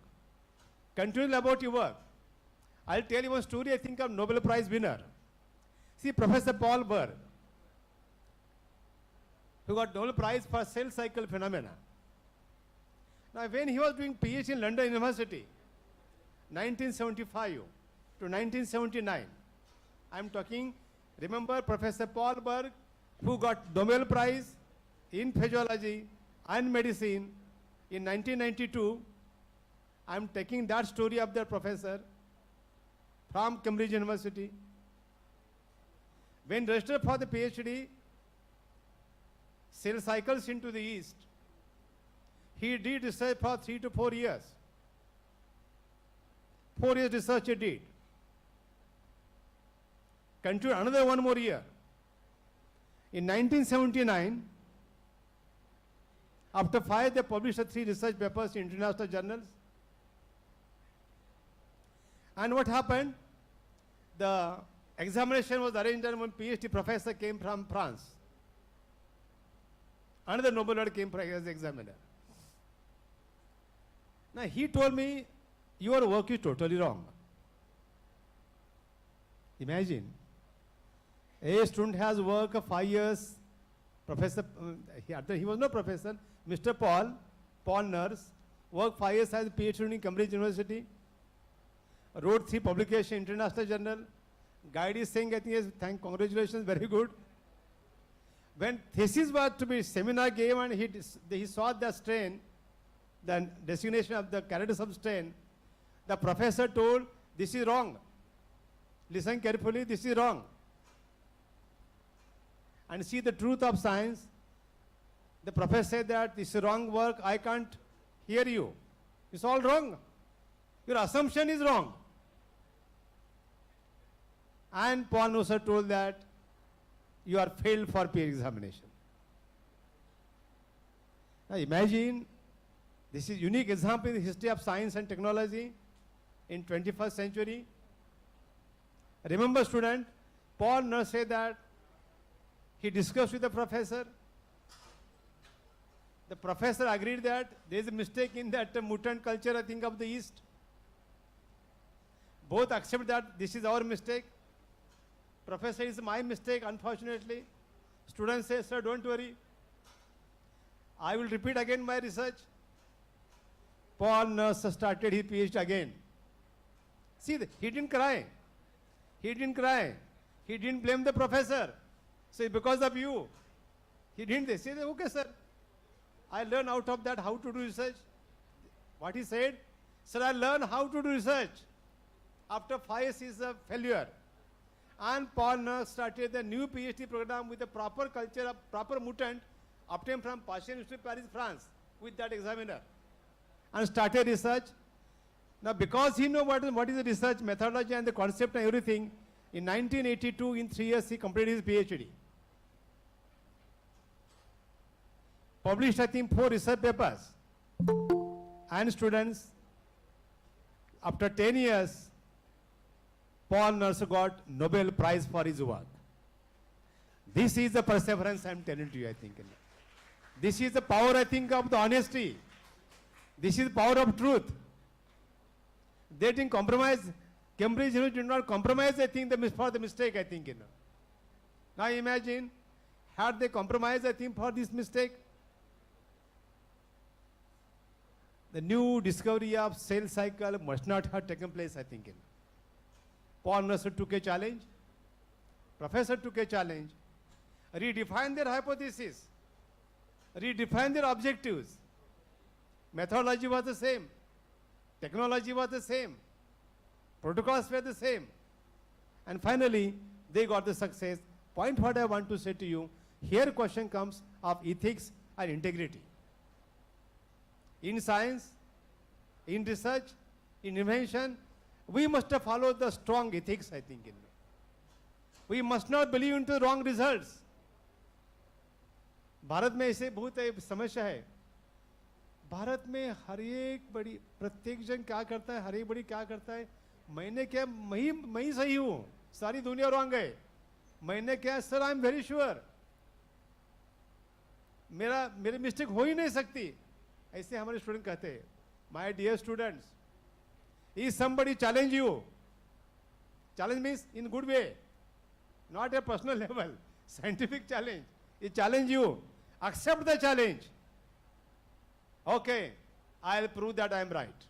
Continuous laboratory work. I'll tell you one story, I think, of Nobel Prize winner. See, Professor Paul Berg, who got Nobel Prize for cell cycle phenomena. Now, when he was doing PhD in London University, 1975 to 1979, I'm talking, remember Professor Paul Berg, who got Nobel Prize in physiology and medicine in 1992. I'm taking that story of the professor from Cambridge University. When registered for the PhD, cell cycles into the East, he did research for 3 to 4 years. 4 years research he did. Continued another 1 more year. In 1979, after 5, they published 3 research papers in international journals. And what happened? The examination was arranged and one PhD professor came from France. Another Nobel laureate came as the examiner. Now he told me, your work is totally wrong. Imagine, a student has worked 5 years, professor, he was no professor, Mr. Paul Nurse, worked 5 years as a PhD in Cambridge University, wrote 3 publications, international journal. Guide is saying, I think, yes, congratulations, very good. When thesis was to be seminar gave and he saw the strain, the designation of the character substrain, the professor told, this is wrong. Listen carefully, this is wrong. And see the truth of science. The professor said that this is wrong work, I can't hear you. It's all wrong. Your assumption is wrong. And Paul Nusser told that you are failed for peer examination. Now imagine, this is unique example in the history of science and technology in 21st century. Remember student, Paul Nurse said that he discussed with the professor. The professor agreed that there is a mistake in that mutant culture, I think, of the East. Both accept that this is our mistake. Professor, it's my mistake, unfortunately. Student says, sir, don't worry. I will repeat again my research. Paul Nurse started his PhD again. See, he didn't cry. He didn't cry. He didn't blame the professor. Say, because of you. He didn't. They said, okay, sir. I learned out of that how to do research. What he said, sir, I learned how to do research. After 5 years, is a failure. And Paul Nurse started the new PhD program with a proper culture, a proper mutant, obtained from Pasteur Institute, Paris, France, with that examiner. And started research. Now, because he knew what is the research methodology and the concept and everything, in 1982, in 3 years, he completed his PhD. Published, I think, 4 research papers. And students, after 10 years, Paul Nurse got Nobel Prize for his work. This is the perseverance I am telling to you, I think. This is the power, I think, of the honesty. This is the power of truth. They didn't compromise. Cambridge University did not compromise, I think, for the mistake, I think. Now imagine, had they compromised, I think, for this mistake, the new discovery of cell cycle must not have taken place, I think. Paul Nurse took a challenge. Professor took a challenge. Redefined their hypothesis. Redefined their objectives. Methodology was the same. Technology was the same. Protocols were the same. And finally, they got the success. Point what I want to say to you, here question comes of ethics and integrity. In science, in research, in invention, we must follow the strong ethics, I think. We must not believe into wrong results. Bharat में ऐसे बहुत समस्या है. भारत में हर एक बड़ी प्रत्येक जन क्या करता है, हर एक बड़ी क्या करता है, मैंने क्या मैं ही सही हूँ, सारी दुनिया रॉन्ग है, मैंने क्या, sir I am very sure, मेरी मिस्टेक हो ही नहीं सकती. ऐसे हमारे स्टूडेंट कहते हैं. My dear students, if somebody challenge you, challenge means in good way, not a personal level, scientific challenge, he challenge you, accept the challenge. Okay, I'll prove that I am right.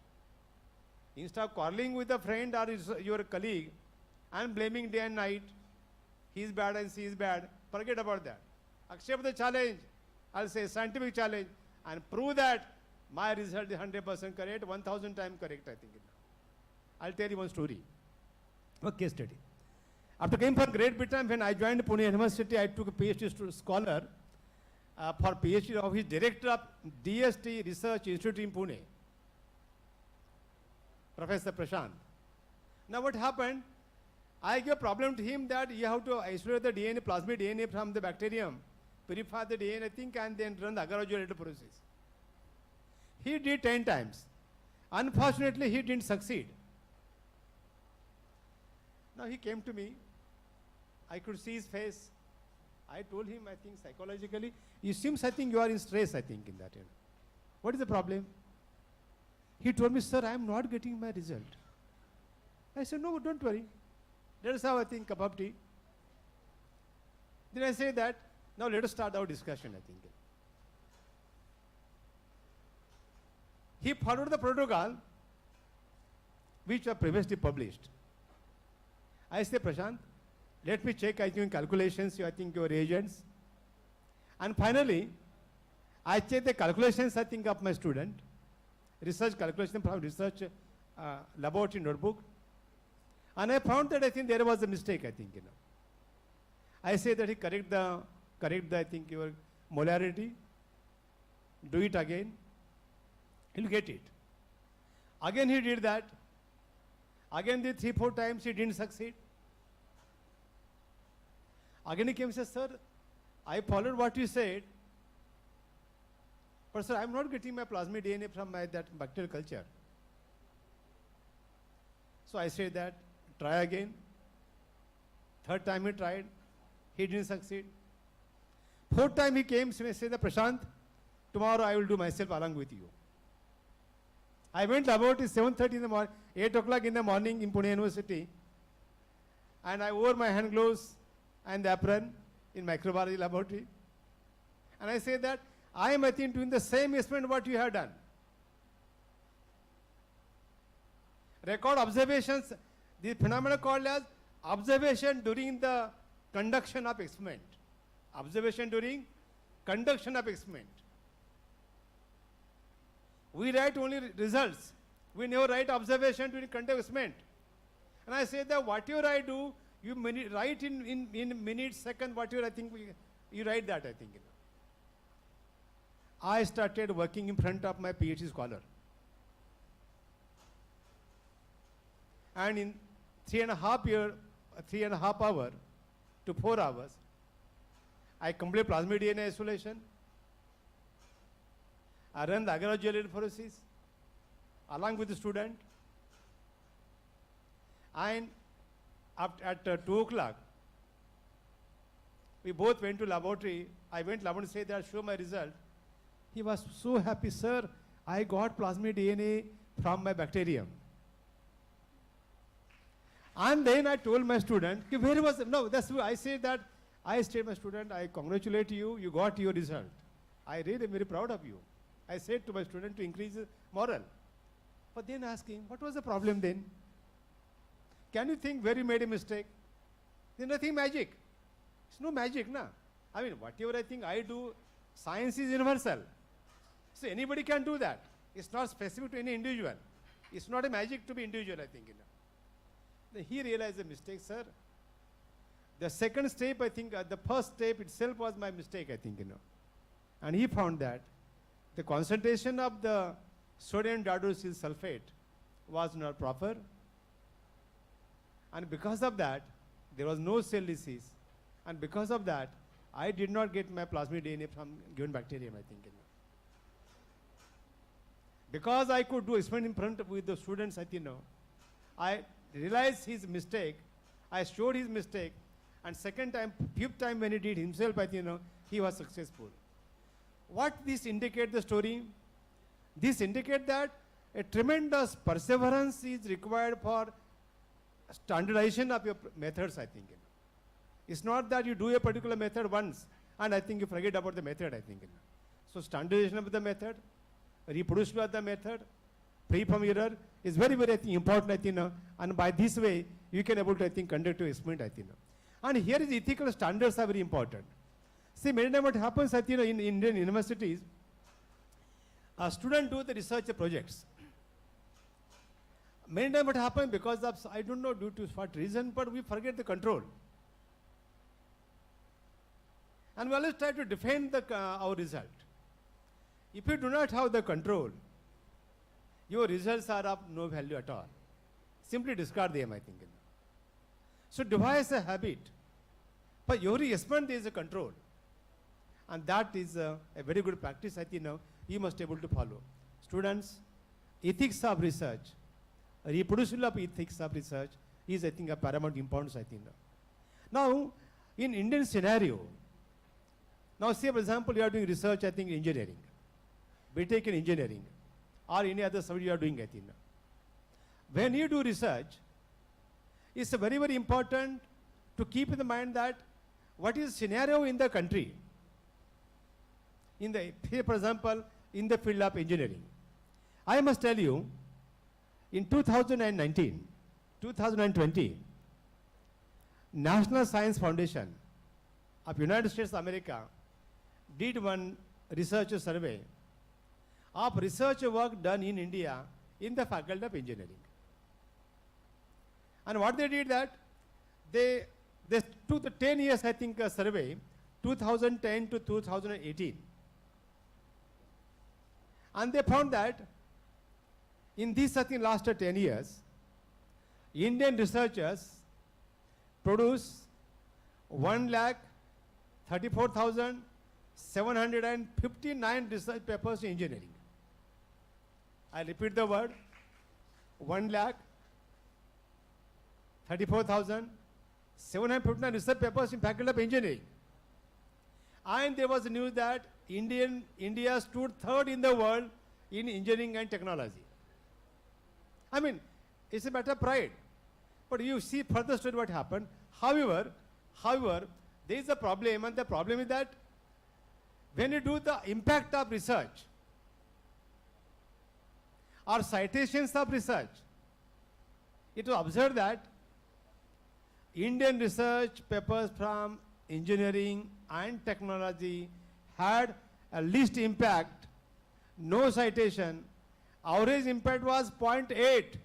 Instead of quarreling with a friend or your colleague and blaming day and night, he is bad and she is bad, forget about that. Accept the challenge, I'll say scientific challenge, and prove that my result is 100% correct, 1000 times correct, I think. I'll tell you one story, a case study. After coming from Great Britain, when I joined Pune University, I took a PhD scholar for PhD of his director of DST Research Institute in Pune, Professor Prashant. Now what happened, I gave a problem to him that you have to isolate the DNA, plasmid DNA from the bacterium, purify the DNA, I think, and then run the agar-agar process. He did 10 times. Unfortunately, he didn't succeed. Now he came to me. I could see his face. I told him, I think psychologically, it seems I think you are in stress, I think, in that. What is the problem? He told me, sir, I am not getting my result. I said, no, don't worry. Let us have, I think, cup of tea. Then I say that, now let us start our discussion, I think. He followed the protocol which were previously published. I say, Prashant, let me check, I think, calculations, I think, your reagents. And finally, I check the calculations, I think, of my student, research calculation from research laboratory notebook. And I found that I think there was a mistake, I think, I say that he correct the, I think, your molarity, do it again, he'll get it. Again he did that. Again the 3-4 times he didn't succeed. Again he came and said, sir, I followed what you said, but sir, I'm not getting my plasmid DNA from my that bacterial culture. So I said that, try again. Third time he tried, he didn't succeed. Fourth time he came, so he said, Prashant, tomorrow I will do myself along with you. I went about 7:30 in the morning, 8 o'clock in the morning in Pune University, and I wore my hand gloves and the apron in microbiology laboratory. And I say that I am, I think, doing the same experiment what you have done. Record observations, the phenomena called as observation during the conduction of experiment. Observation during conduction of experiment. We write only results. We never write observation during conduct experiment. And I say that whatever I do, you write in minutes, seconds, whatever I think, you write that, I think. I started working in front of my PhD scholar. And in 3.5 hours to 4 hours, I complete plasmid DNA isolation. I run the agar gel electrophoresis along with the student. And at 2 o'clock, we both went to laboratory. I went to laboratory to say that show my result. He was so happy, sir, I got plasmid DNA from my bacterium. And then I told my student, where was it? No, that's why I said that, I said my student, I congratulate you, you got your result. I really am very proud of you. I said to my student to increase his morale. But then asking, what was the problem then? Can you think where you made a mistake? There's nothing magic. It's no magic, na. I mean, whatever I think I do, science is universal. So anybody can do that. It's not specific to any individual. It's not a magic to be individual, I think. Then he realized the mistake, sir. The second step, I think, the first step itself was my mistake, I think, And he found that the concentration of the sodium diadosyl sulfate was not proper. And because of that, there was no cell disease. And because of that, I did not get my plasmid DNA from given bacterium, I think. Because I could do experiment in front of with the students, I think, I realized his mistake. I showed his mistake. And second time, fifth time when he did himself, I think, he was successful. What this indicate the story? This indicate that a tremendous perseverance is required for standardization of your methods, I think. It's not that you do a particular method once and I think you forget about the method, I think. So standardization of the method, reproducibility of the method, free from error is very, very, I think, important, I think. And by this way, you can able to, I think, conduct your experiment, I think. And here is ethical standards are very important. See, many times what happens, I think, in Indian universities, students do the research projects. Many times what happens because of, I don't know due to what reason, but we forget the control. And we always try to defend our result. If you do not have the control, your results are of no value at all. Simply discard them, I think. So devise a habit. But every experiment there is a control. And that is a very good practice, I think, you must be able to follow. Students, ethics of research, reproducibility of ethics of research is, I think, a paramount importance, I think. Now, in Indian scenario, now say, for example, you are doing research, I think, in engineering, BTech in engineering, or any other subject you are doing, I think. When you do research, it's very, very important to keep in the mind that what is scenario in the country, in the, for example, in the field of engineering. I must tell you, in 2019, 2020, National Science Foundation of United States of America did one research survey of research work done in India in the Faculty of Engineering. And what they did that, they took the 10 years, I think, survey, 2010 to 2018. And they found that in this, I think, last 10 years, Indian researchers produce 1,34,759 research papers in engineering. I repeat the word, 1,34,759 research papers in Faculty of Engineering. And there was news that India stood third in the world in engineering and technology. I mean, it's a matter of pride. But you see further story what happened. However, there is a problem, and the problem is that when you do the impact of research or citations of research, it was observed that Indian research papers from engineering and technology had a least impact, no citation. Average impact was 0.8.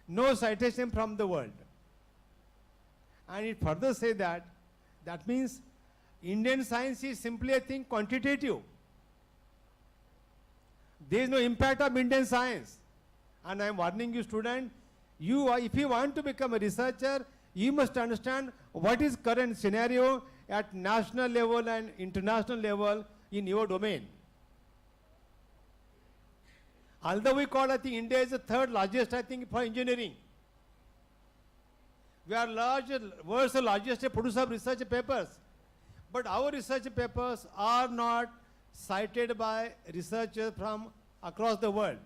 No citation from the world. And it further says that means Indian science is simply, I think, quantitative. There is no impact of Indian science. And I am warning you, student, if you want to become a researcher, you must understand what is current scenario at national level and international level in your domain. Although we call, I think, India is the third largest, I think, for engineering. We are world's largest producer of research papers. But our research papers are not cited by researchers from across the world.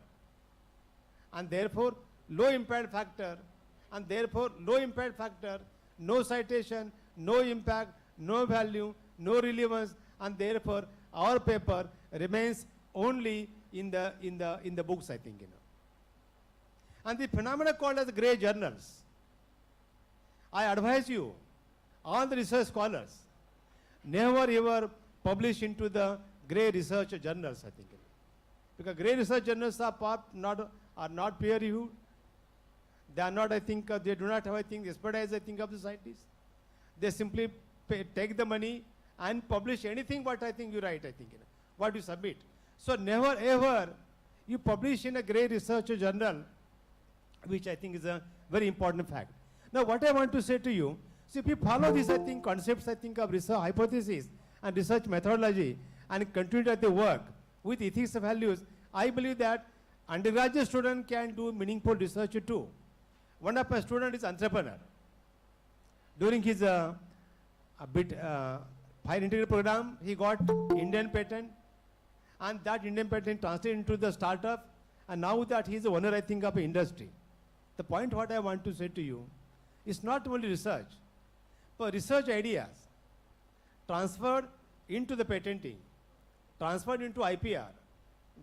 And therefore, low impact factor, no citation, no impact, no value, no relevance, and therefore our paper remains only in the books, I think, And the phenomena called as grey journals. I advise you, all the research scholars, never ever publish into the grey research journals, I think. Because grey research journals are not peer reviewed. They are not, I think, they do not have, I think, expertise, I think, of the scientists. They simply take the money and publish anything what I think you write, I think, what you submit. So never ever you publish in a grey research journal, which I think is a very important fact. Now what I want to say to you, so if you follow these, I think, concepts, I think, of research hypothesis and research methodology and continue at the work with ethics and values, I believe that undergraduate student can do meaningful research too. One of my students is entrepreneur. During his higher integrated program, he got Indian patent, and that Indian patent translated into the startup, and now that he is the owner, I think, of an industry. The point what I want to say to you is not only research, but research ideas transferred into the patenting, transferred into IPR,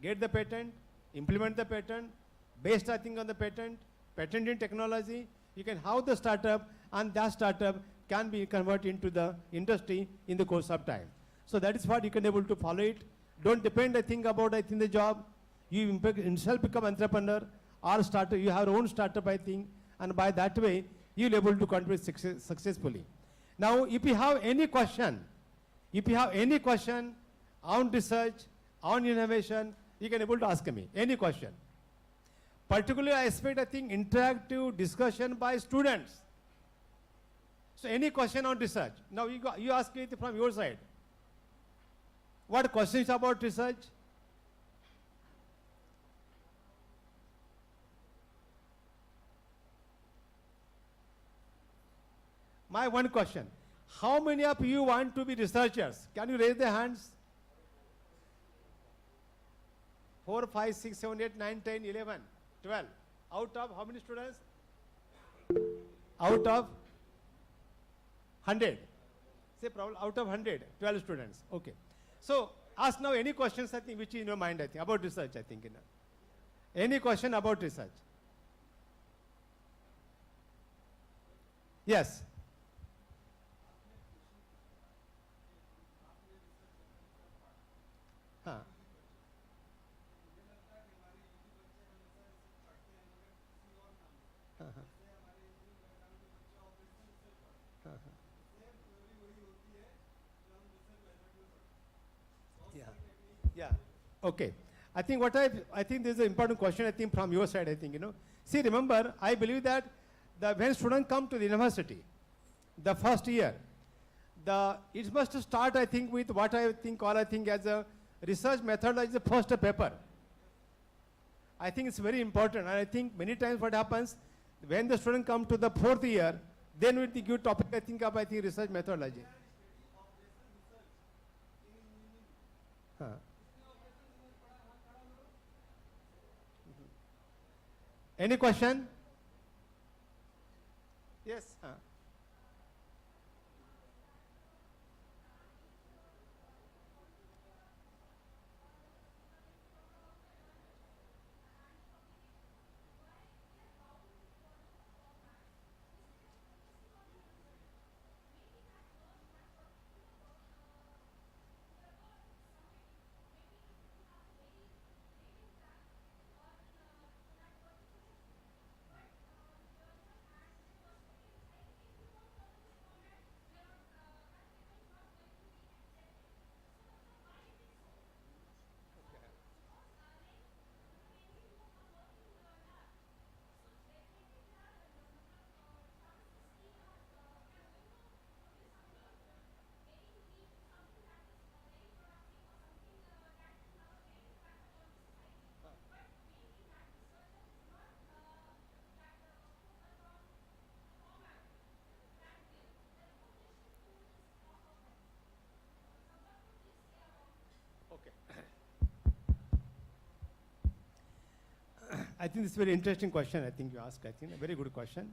get the patent, implement the patent, based, I think, on the patent in technology, you can have the startup, and that startup can be converted into the industry in the course of time. So that is what you can able to follow it. Don't depend, I think, about, I think, the job. You yourself become entrepreneur or starter, you have your own startup, I think, and by that way, you'll able to contribute successfully. Now, if you have any question on research, on innovation, you can able to ask me any question. Particularly, I expect, I think, interactive discussion by students. So any question on research. Now you ask it from your side. What questions about research? My one question. How many of you want to be researchers? Can you raise the hands? 4, 5, 6, 7, 8, 9, 10, 11, 12. Out of how many students? Out of 100. Say probably out of 100, 12 students. Okay. So ask now any questions, I think, which is in your mind, I think, about research, I think. Any question about research? Yes. हाँ. हाँ, हाँ. हाँ, हाँ. Yeah. Yeah. Okay. I think I think this is an important question, I think, from your side, I think, See, remember, I believe that when students come to the university, the first year, it must start, I think, with what I think as a research methodology, the first paper. I think it's very important, and I think many times what happens, when the student come to the fourth year, then with the good topic, I think research methodology. Huh. Any question? Yes. I think this is a very interesting question, I think you asked, I think, a very good question.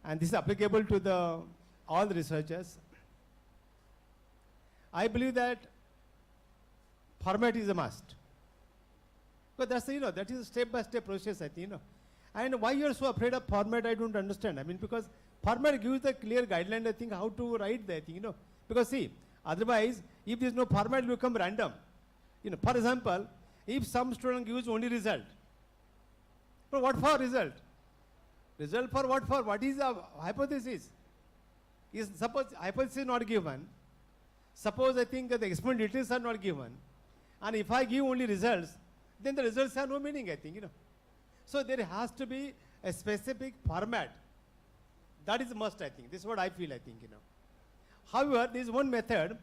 And this is applicable to all the researchers. I believe that format is a must. But that's, that is a step-by-step process, I think, And why you are so afraid of format, I don't understand. I mean, because format gives the clear guideline, I think, how to write that thing, Because see, otherwise, if there is no format, it will become random. For example, if some student gives only result, but what for result? Result for what for? What is the hypothesis? Suppose hypothesis is not given. Suppose I think that the experiment details are not given. And if I give only results, then the results have no meaning, I think, So there has to be a specific format. That is a must, I think. This is what I feel, I think, However, there is one method,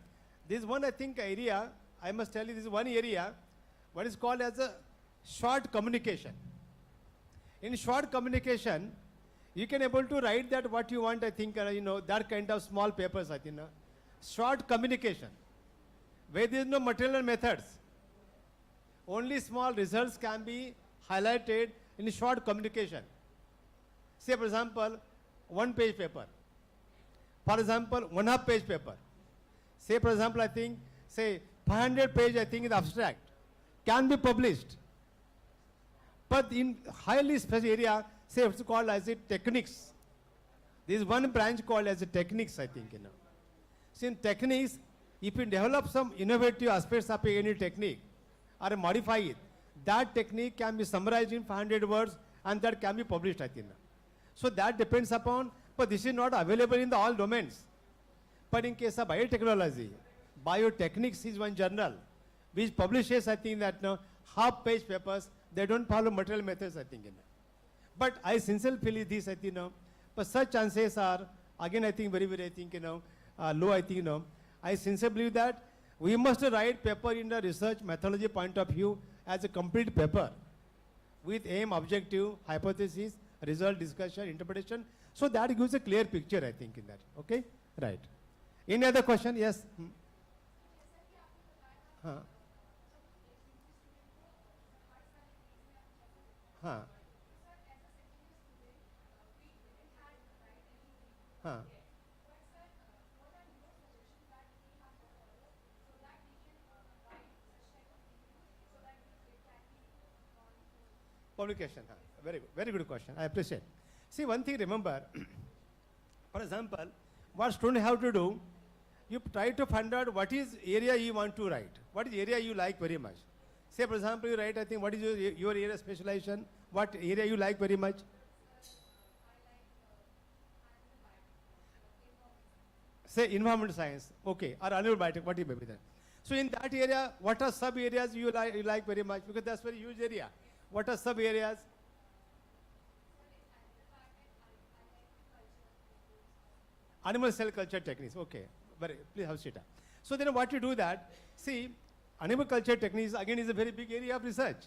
this is one, I think, area, I must tell you, this is one area, what is called as a short communication. In short communication, you can able to write that what you want, I think, that kind of small papers, I think. Short communication, where there is no material methods. Only small results can be highlighted in short communication. Say, for example, 1-page paper. For example, 1/2-page paper. Say, for example, I think, say, 500-page, I think, is abstract. Can be published. But in highly special area, say it's called as a techniques. There is one branch called as a techniques, I think, So in techniques, if you develop some innovative aspects of any technique or modify it, that technique can be summarized in 500 words and that can be published, I think. So that depends upon, but this is not available in all domains. But in case of biotechnology, biotechnics is one journal which publishes, I think, that half-page papers. They don't follow material methods, I think. But I sincerely feel this, I think, but such chances are, again, I think, very, very, I think, low, I think, I sincerely believe that we must write paper in the research methodology point of view as a complete paper with aim, objective, hypothesis, result, discussion, interpretation, So that gives a clear picture, I think, in that. Okay? Right. Any other question? Yes? हाँ हाँ हाँ publication. Very good question. I appreciate. See, one thing remember, for example, what student have to do, you try to find out what is area you want to write, what is area you like very much. Say, for example, you write, I think, what is your area of specialization, what area you like very much. Say, environmental science, okay, or animal biotech, what it may be then. So in that area, what are sub areas you like very much, because that's very huge area. What are sub areas? Animal cell culture techniques, okay. Please have sit. So then what you do that, see, animal culture techniques again is a very big area of research,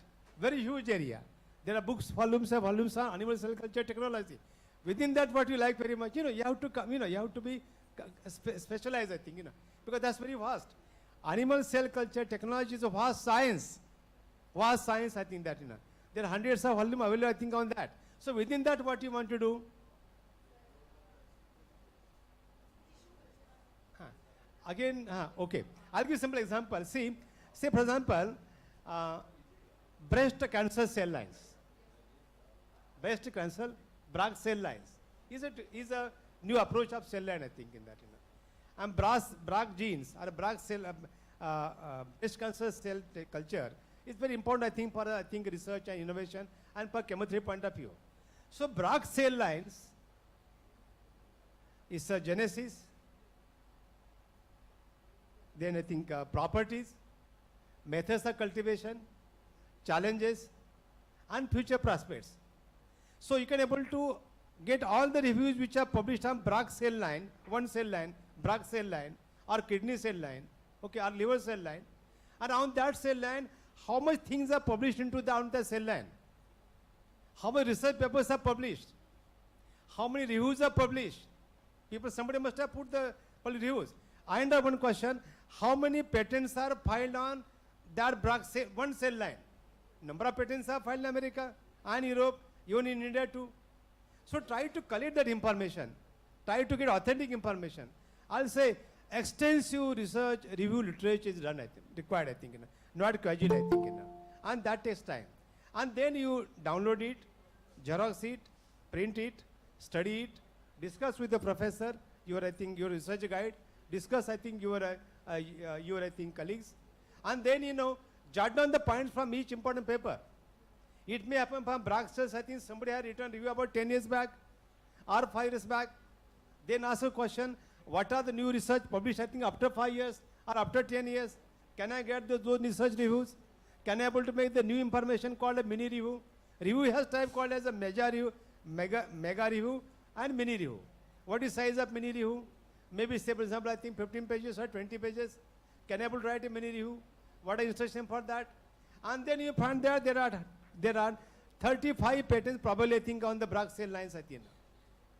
very huge area. There are books, volumes on animal cell culture technology. Within that, what you like very much, you have to come, you have to be specialized, I think, because that's very vast. Animal cell culture technology is a vast science, I think that, there are hundreds of volumes available, I think, on that. So within that, what you want to do? Again, okay. I'll give a simple example. See, say for example, breast cancer cell lines. Breast cancer, Bragg cell lines is a new approach of cell line, I think, in that. And Bragg genes or Bragg cell, breast cancer cell culture is very important, I think, for research and innovation and for chemotherapy point of view. So Bragg cell lines is a genesis. Then I think properties, methods of cultivation, challenges, and future prospects. So you can able to get all the reviews which are published on Bragg cell line, one cell line, Bragg cell line, or kidney cell line, okay, or liver cell line. And on that cell line, how much things are published on the cell line? How many research papers are published? How many reviews are published? Somebody must have put the reviews. I have one question. How many patents are filed on that Bragg cell, one cell line? Number of patents are filed in America and Europe, even in India too. So try to collect that information. Try to get authentic information. I'll say extensive research, review literature is done, I think, required, I think, not casual, I think, and that takes time. And then you download it, Xerox it, print it, study it, discuss with the professor, your research guide, discuss, I think, your colleagues, and then, jot down the points from each important paper. It may happen from Bragg cells, I think somebody had written review about 10 years back or 5 years back. Then ask a question, what are the new research published, I think, after 5 years or after 10 years? Can I get those research reviews? Can I able to make the new information called a mini review? Review has type called as a mega review and mini review. What is size of mini review? Maybe say, for example, I think 15 pages or 20 pages. Can I able to write a mini review? What are instructions for that? And then you find that there are 35 patents probably, I think, on the Bragg cell lines, I think.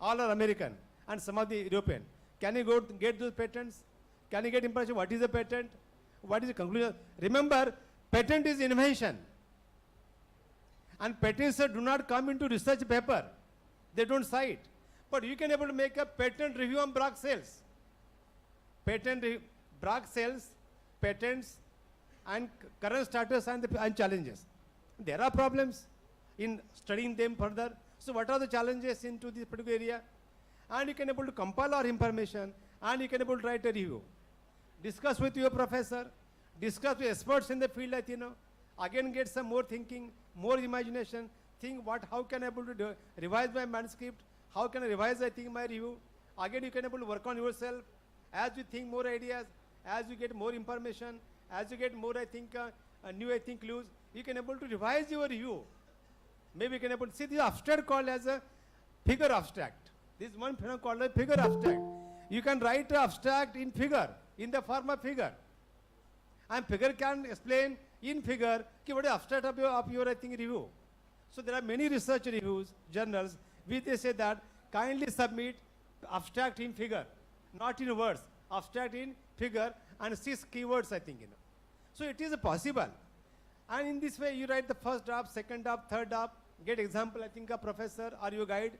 All are American and some of the European. Can you go get those patents? Can you get impression what is a patent? What is the conclusion? Remember, patent is invention. And patents do not come into research paper. They don't cite. But you can able to make a patent review on Bragg cells. Bragg cells, patents, and current status and challenges. There are problems in studying them further. So what are the challenges into this particular area? And you can able to compile our information, and you can able to write a review. Discuss with your professor, discuss with experts in the field, I think, again get some more thinking, more imagination, think how can I able to revise my manuscript, how can I revise, I think, my review. Again, you can able to work on yourself as you think more ideas, as you get more information, as you get more, I think, new, I think, clues, you can able to revise your review. Maybe you can able to see this abstract called as a figure abstract. This one phenomenon called a figure abstract. You can write an abstract in figure, in the form of figure. And figure can explain in figure what is abstract of your I think, review. So there are many research reviews, journals, which they say that kindly submit abstract in figure, not in words, abstract in figure and 6 keywords, I think, So it is possible. And in this way, you write the first draft, second draft, third draft, get example, I think, a professor or your guide.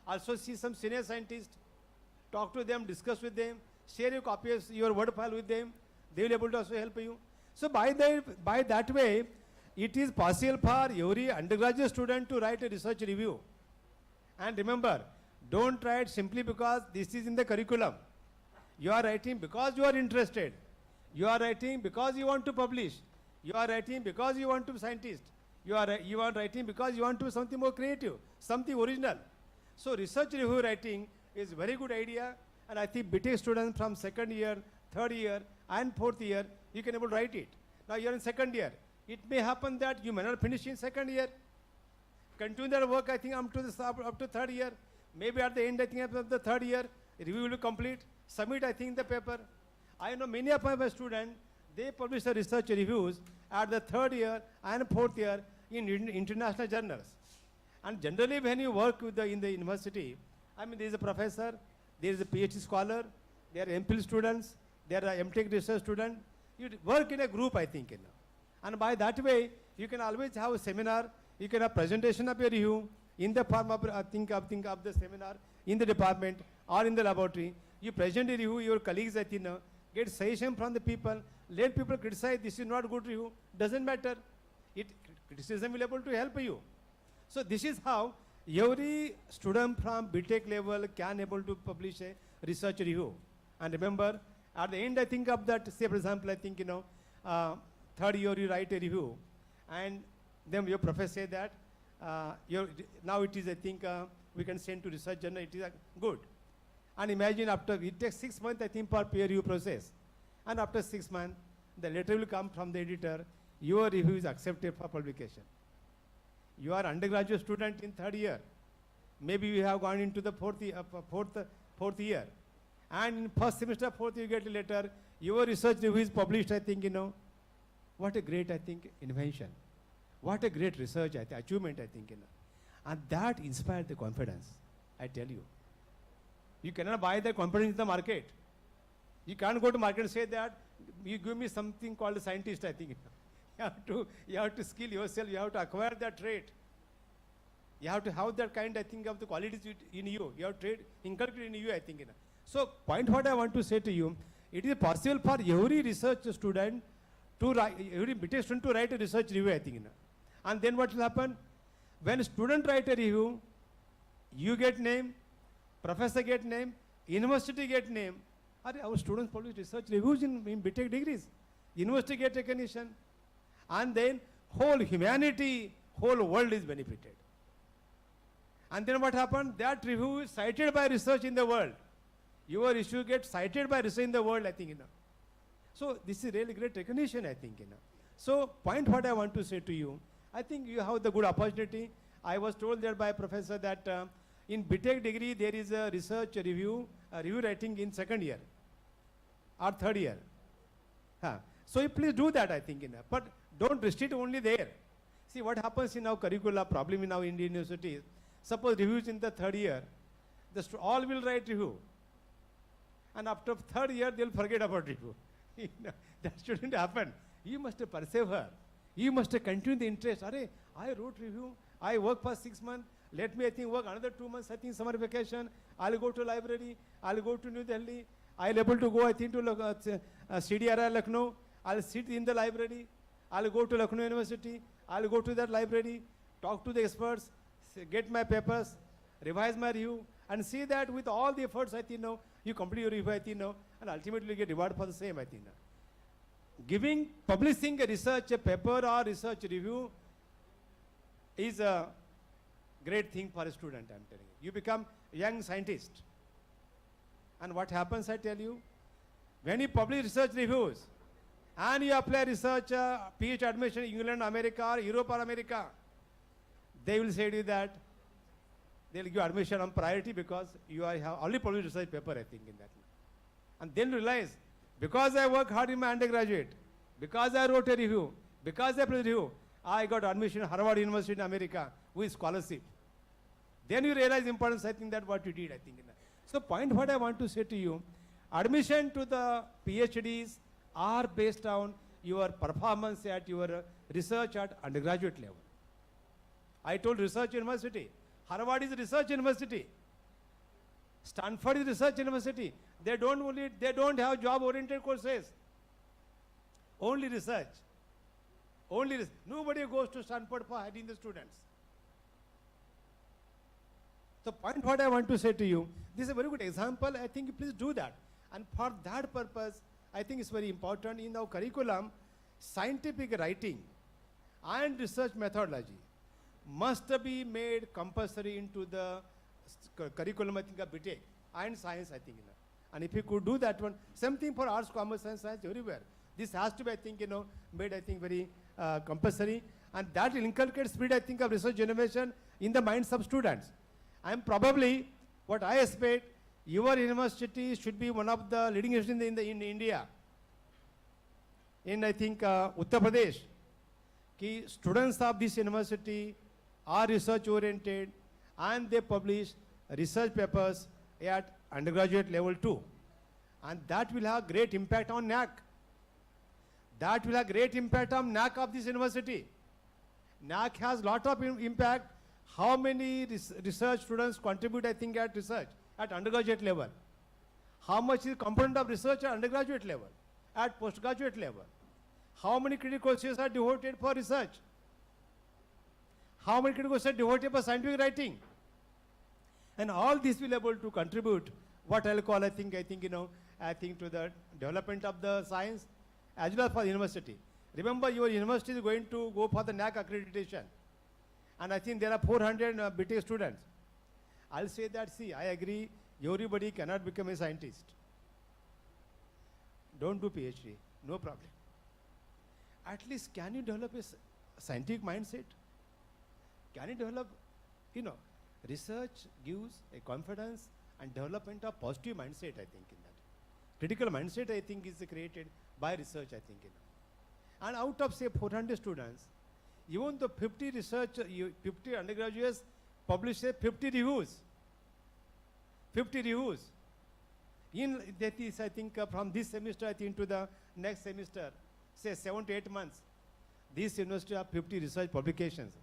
Also see some senior scientists, talk to them, discuss with them, share your copies, your word file with them. They will be able to also help you. So by that way, it is possible for every undergraduate student to write a research review. And remember, don't write simply because this is in the curriculum. You are writing because you are interested. You are writing because you want to publish. You are writing because you want to be scientist. You are writing because you want to be something more creative, something original. So research review writing is a very good idea, and I think BTech students from second year, third year, and fourth year, you can able to write it. Now you are in second year. It may happen that you may not finish in second year. Continue that work, I think, up to third year. Maybe at the end, I think, of the third year, review will be complete. Submit, I think, the paper. I know many of my students, they publish the research reviews at the third year and fourth year in international journals. And generally, when you work with in the university, I mean, there is a professor, there is a PhD scholar, there are MPhil students, there are MTech research students. You work in a group, I think. And by that way, you can always have a seminar, you can have presentation of your review in the form of, think of the seminar in the department or in the laboratory. You present a review, your colleagues, I think, get suggestion from the people, let people criticize, this is not good review, doesn't matter. Criticism will be able to help you. So this is how every student from BTech level can able to publish a research review. And remember, at the end, I think of that, say for example, I think, third year you write a review, and then your professor say that, now it is, I think, we can send to research journal, it is good. And imagine after, it takes 6 months, I think, per peer review process. And after 6 months, the letter will come from the editor, your review is accepted for publication. You are undergraduate student in third year. Maybe you have gone into the fourth year. And in first semester, fourth, you get a letter, your research review is published, I think, what a great, I think, invention. What a great research, achievement, I think, And that inspired the confidence, I tell you. You cannot buy the confidence in the market. You can't go to market and say that, you give me something called a scientist, I think. You have to skill yourself, you have to acquire that trait. You have to have that kind, I think, of the qualities in you. You have to inculcate in you, I think. So, point what I want to say to you, it is possible for every research student to write, every BTech student to write a research review, I think. And then what will happen? When a student write a review, you get name, professor get name, university get name. Our students publish research reviews in BTech degrees. University get recognition. And then whole humanity, whole world is benefited. And then what happened? That review is cited by research in the world. Your issue gets cited by research in the world, I think. So this is really great recognition, I think. So point what I want to say to you, I think you have the good opportunity. I was told there by a professor that in BTech degree there is a research review writing in second year or third year. So you please do that, I think. But don't restrict only there. See what happens in our curricula, problem in our Indian universities. Suppose reviews in the third year, all will write review. And after third year, they'll forget about review. That shouldn't happen. You must persevere. You must continue the interest. I wrote review. I work for 6 months. Let me, I think, work another 2 months, I think, summer vacation. I'll go to library. I'll go to New Delhi. I'll able to go, I think, to CDRI Lucknow. I'll sit in the library. I'll go to Lucknow University. I'll go to that library, talk to the experts, get my papers, revise my review, and see that with all the efforts, I think, you complete your review, I think, and ultimately get reward for the same, I think. Publishing a research paper or research review is a great thing for a student, I'm telling you. You become a young scientist. And what happens, I tell you, when you publish research reviews, and you apply research, PhD admission in England, America, or Europe or America, they will say to you that they'll give admission on priority because you have only published research paper, I think, in that. And then realize, because I work hard in my undergraduate, because I wrote a review, because I published a review, I got admission at Harvard University in America with scholarship. Then you realize importance, I think, that what you did, I think. So point what I want to say to you, admission to the PhDs are based on your performance at your research at undergraduate level. I told research university. Harvard is a research university. Stanford is research university. They don't have job-oriented courses. Only research. Nobody goes to Stanford for hiring the students. So point what I want to say to you, this is a very good example. I think please do that. And for that purpose, I think it's very important in our curriculum, scientific writing and research methodology must be made compulsory into the curriculum, I think, of BTech and science, I think. And if you could do that one, same thing for arts, commerce, and science everywhere. This has to be, I think, made, I think, very compulsory. And that will inculcate spirit, I think, of research innovation in the minds of students. And probably, what I expect, your university should be one of the leading institutions in India. In, I think, Uttar Pradesh, ki students of this university are research oriented and they publish research papers at undergraduate level too. And that will have great impact on NAC. That will have great impact on NAC of this university. NAC has lot of impact. How many research students contribute, I think, at research at undergraduate level? How much is component of research at undergraduate level, at postgraduate level? How many critical courses are devoted for research? How many critical courses are devoted for scientific writing? And all this will be able to contribute what I'll call, I think, to the development of the science as well as for the university. Remember, your university is going to go for the NAC accreditation. And I think there are 400 BTech students. I'll say that, see, I agree, everybody cannot become a scientist. Don't do PhD, no problem. At least can you develop a scientific mindset? Can you develop, research gives a confidence and development of positive mindset, I think, in that. Critical mindset, I think, is created by research, I think. And out of, say, 400 students, even the 50 undergraduates publish, say, 50 reviews. 50 reviews. That is, I think, from this semester, I think, to the next semester, say 7 to 8 months, this university have 50 research publications.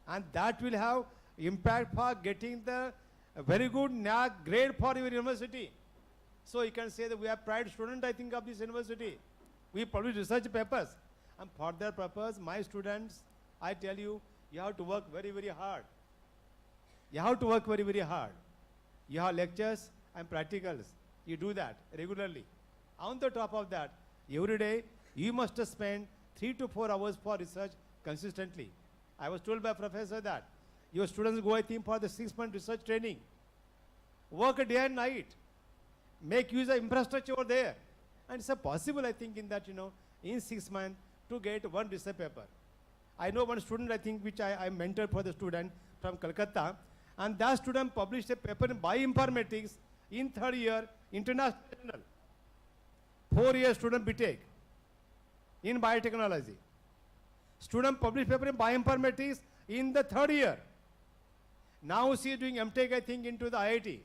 And that will have impact for getting the very good NAC grade for your university. So you can say that we are proud student, I think, of this university. We publish research papers. And for that purpose, my students, I tell you, you have to work very, very hard. You have to work very, very hard. You have lectures and practicals. You do that regularly. On the top of that, every day, you must spend 3 to 4 hours for research consistently. I was told by a professor that your students go, I think, for the 6-month research training. Work day and night. Make use of infrastructure over there. And it's possible, I think, in that, in 6 months to get one research paper. I know one student, I think, which I mentored for the student from Calcutta, and that student published a paper in bioinformatics in 3rd year, international. 4-year student BTech in biotechnology. Student published paper in bioinformatics in the 3rd year. Now she is doing MTech, I think, into the IIT.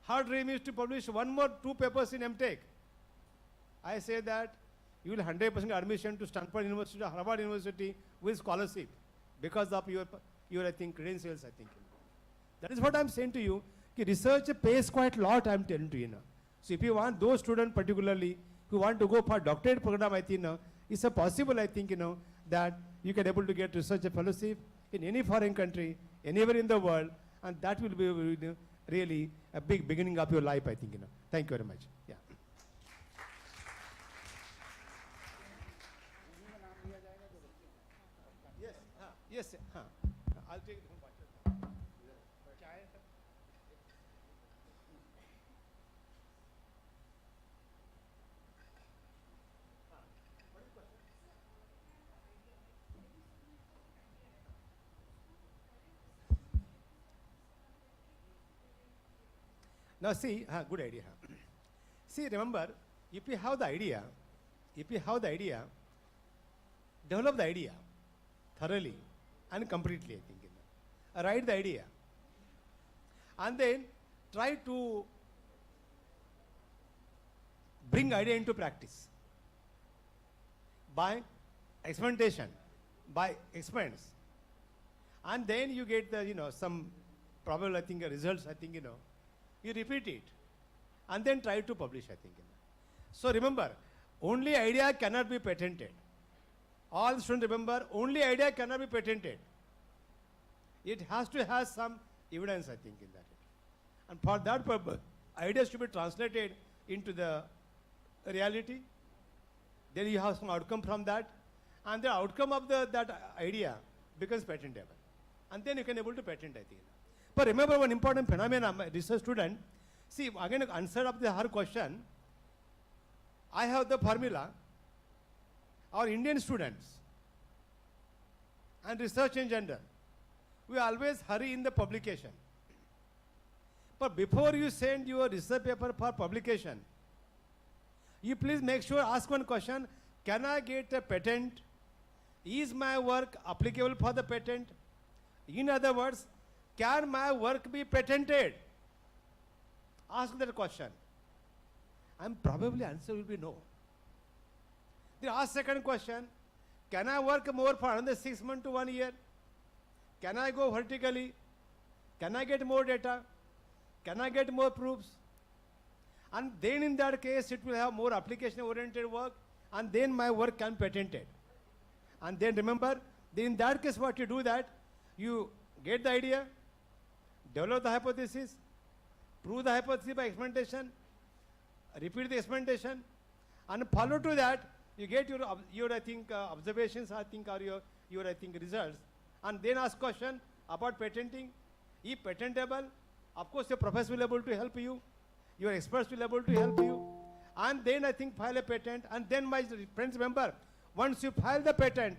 Her dream is to publish 2 papers in MTech. I say that you will 100% admission to Stanford University or Harvard University with scholarship because of your I think, credentials, I think. That is what I'm saying to you. Research pays quite a lot, I'm telling to you now. So if you want those students particularly who want to go for doctorate program, I think, it's possible, I think, that you can able to get research fellowship in any foreign country, anywhere in the world, and that will be really a big beginning of your life, I think. Thank you very much. Yeah. Yes. Yes. I'll take it from water. Now see, good idea. See, remember, if you have the idea, develop the idea thoroughly and completely, I think. write the idea. And then try to bring idea into practice by experimentation, by experiments. And then you get the, some probable, results, you repeat it. And then try to publish, So remember, only idea cannot be patented. All students remember, only idea cannot be patented. It has to have some evidence, in that. And for that purpose, ideas should be translated into the reality. Then you have some outcome from that. And the outcome of that idea becomes patentable. And then you can able to patent, But remember one important phenomenon, my research student, see, again, answer of her question, I have the formula. Our Indian students and research in general, we always hurry in the publication. But before you send your research paper for publication, you please make sure, ask one question, can I get a patent? Is my work applicable for the patent? In other words, can my work be patented? Ask that question. And probably answer will be no. Then ask second question, can I work more for another 6 months to 1 year? Can I go vertically? Can I get more data? Can I get more proofs? And then in that case, it will have more application-oriented work, and then my work can be patented. And then remember, in that case, what you do that, you get the idea, develop the hypothesis, prove the hypothesis by experimentation, repeat the experimentation, and follow to that, you get your observations, or your results, and then ask question about patenting. If patentable, of course, your professor will be able to help you, your experts will be able to help you, and then file a patent. And then, my friends, remember, once you file the patent,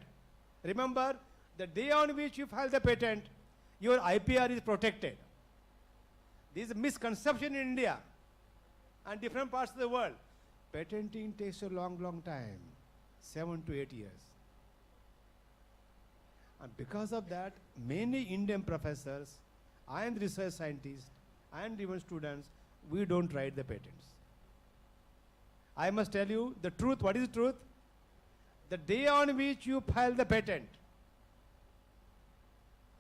remember, the day on which you file the patent, your IPR is protected. There is a misconception in India and different parts of the world. Patenting takes a long, long time, 7 to 8 years. And because of that, many Indian professors and research scientists and even students, we don't write the patents. I must tell you the truth. What is the truth? The day on which you file the patent,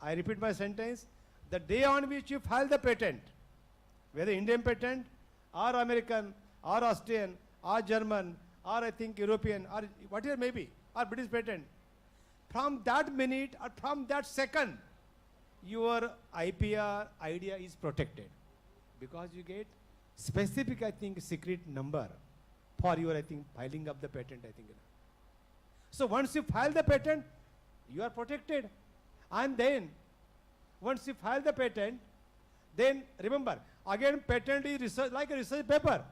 I repeat my sentence, the day on which you file the patent, whether Indian patent or American or Austrian or German or European or whatever may be, or British patent, from that minute or from that second, your IPR idea is protected, because you get specific, secret number for your, filing of the patent, So once you file the patent, you are protected. And then, once you file the patent, then remember, again, patent is research, like a research paper.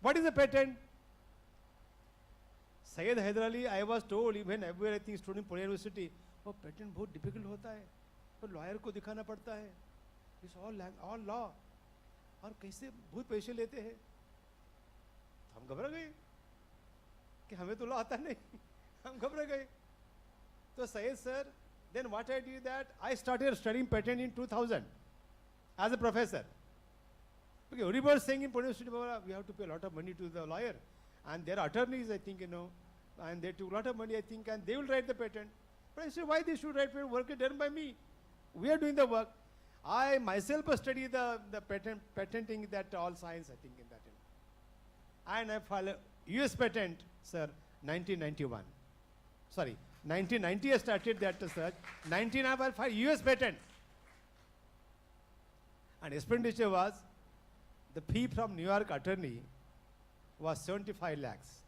What is a patent? Syed Hyder Ali, I was told, even everywhere, student in Pune University, oh, patent बहुत difficult होता है, तो lawyer को दिखाना पड़ता है. It's all law. और कैसे बहुत पैसे लेते हैं. हम घबरा गए कि हमें तो law आता नहीं. हम घबरा गए. तो Syed sir, then what I did that, I started studying patent in 2000 as a professor. Because everybody was saying in Pune University, we have to pay a lot of money to the lawyer. And their attorneys, and they took a lot of money, and they will write the patent. But I said, why they should write patent? Work is done by me. We are doing the work. I myself study the patenting, that all science, in that. And I filed a US patent, sir, 1991. Sorry, 1990 I started that research. 1990 I filed US patent. And expenditure was, the fee from New York attorney was 75 lakhs,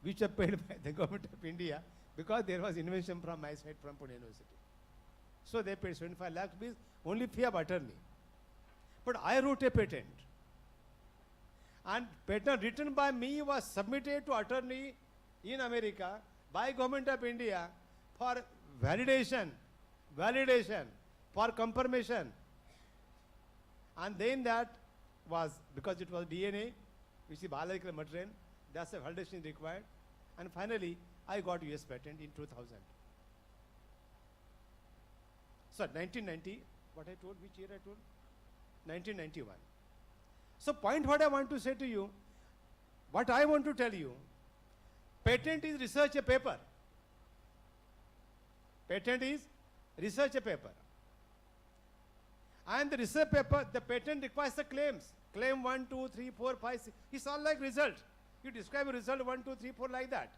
which are paid by the government of India, because there was invention from my side from Pune University. So they paid 75 lakhs, means only fee of attorney. But I wrote a patent. And patent written by me was submitted to attorney in America by government of India for validation, for confirmation. And then that was, because it was DNA, which is biological material, that's the validation required. And finally, I got US patent in 2000. sorry, 1990, what I told, which year I told? 1991. So point what I want to say to you, what I want to tell you, patent is research a paper. Patent is research a paper. And the research paper, the patent requires the claims. Claim 1, 2, 3, 4, 5, 6. It's all like result. You describe a result 1, 2, 3, 4 like that.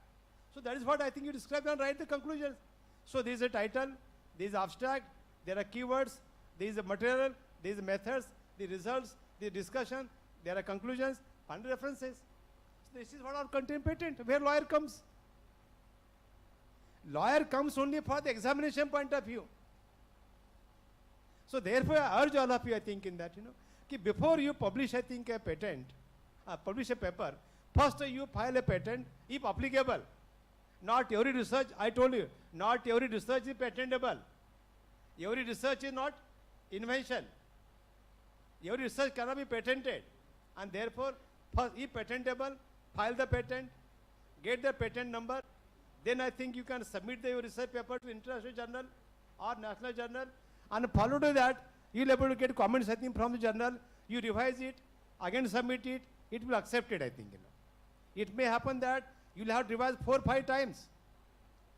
So that is what I think you describe and write the conclusions. So there is a title, there is abstract, there are keywords, there is a material, there is a methods, the results, the discussion, there are conclusions, and references. So this is what our content patent, where lawyer comes. Lawyer comes only for the examination point of view. So therefore, I urge all of you, I think, in that, before you publish, I think, a patent, publish a paper, first you file a patent, if applicable. Not every research, I told you, not every research is patentable. Every research is not invention. Every research cannot be patented. And therefore, first, if patentable, file the patent, get the patent number, then I think you can submit your research paper to international journal or national journal, and follow to that, you will be able to get comments, I think, from the journal, you revise it, again submit it, it will accept it, I think, It may happen that you will have to revise 4 or 5 times.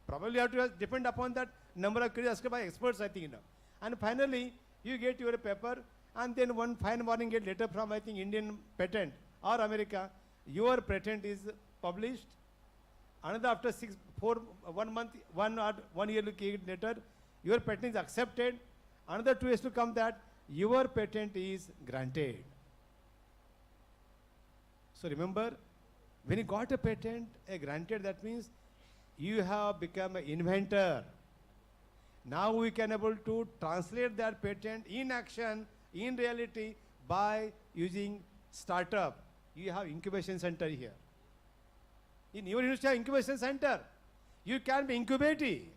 Probably you have to depend upon that number of queries asked by experts, I think, And finally, you get your paper, and then one fine morning get letter from, I think, Indian patent or America, your patent is published. Another after 1 month, 1 year later, your patent is accepted. Another 2 years to come that your patent is granted. So remember, when you got a patent, granted, that means you have become an inventor. Now we can able to translate that patent in action, in reality, by using startup. You have incubation center here. In your university, you have incubation center. You can be incubating.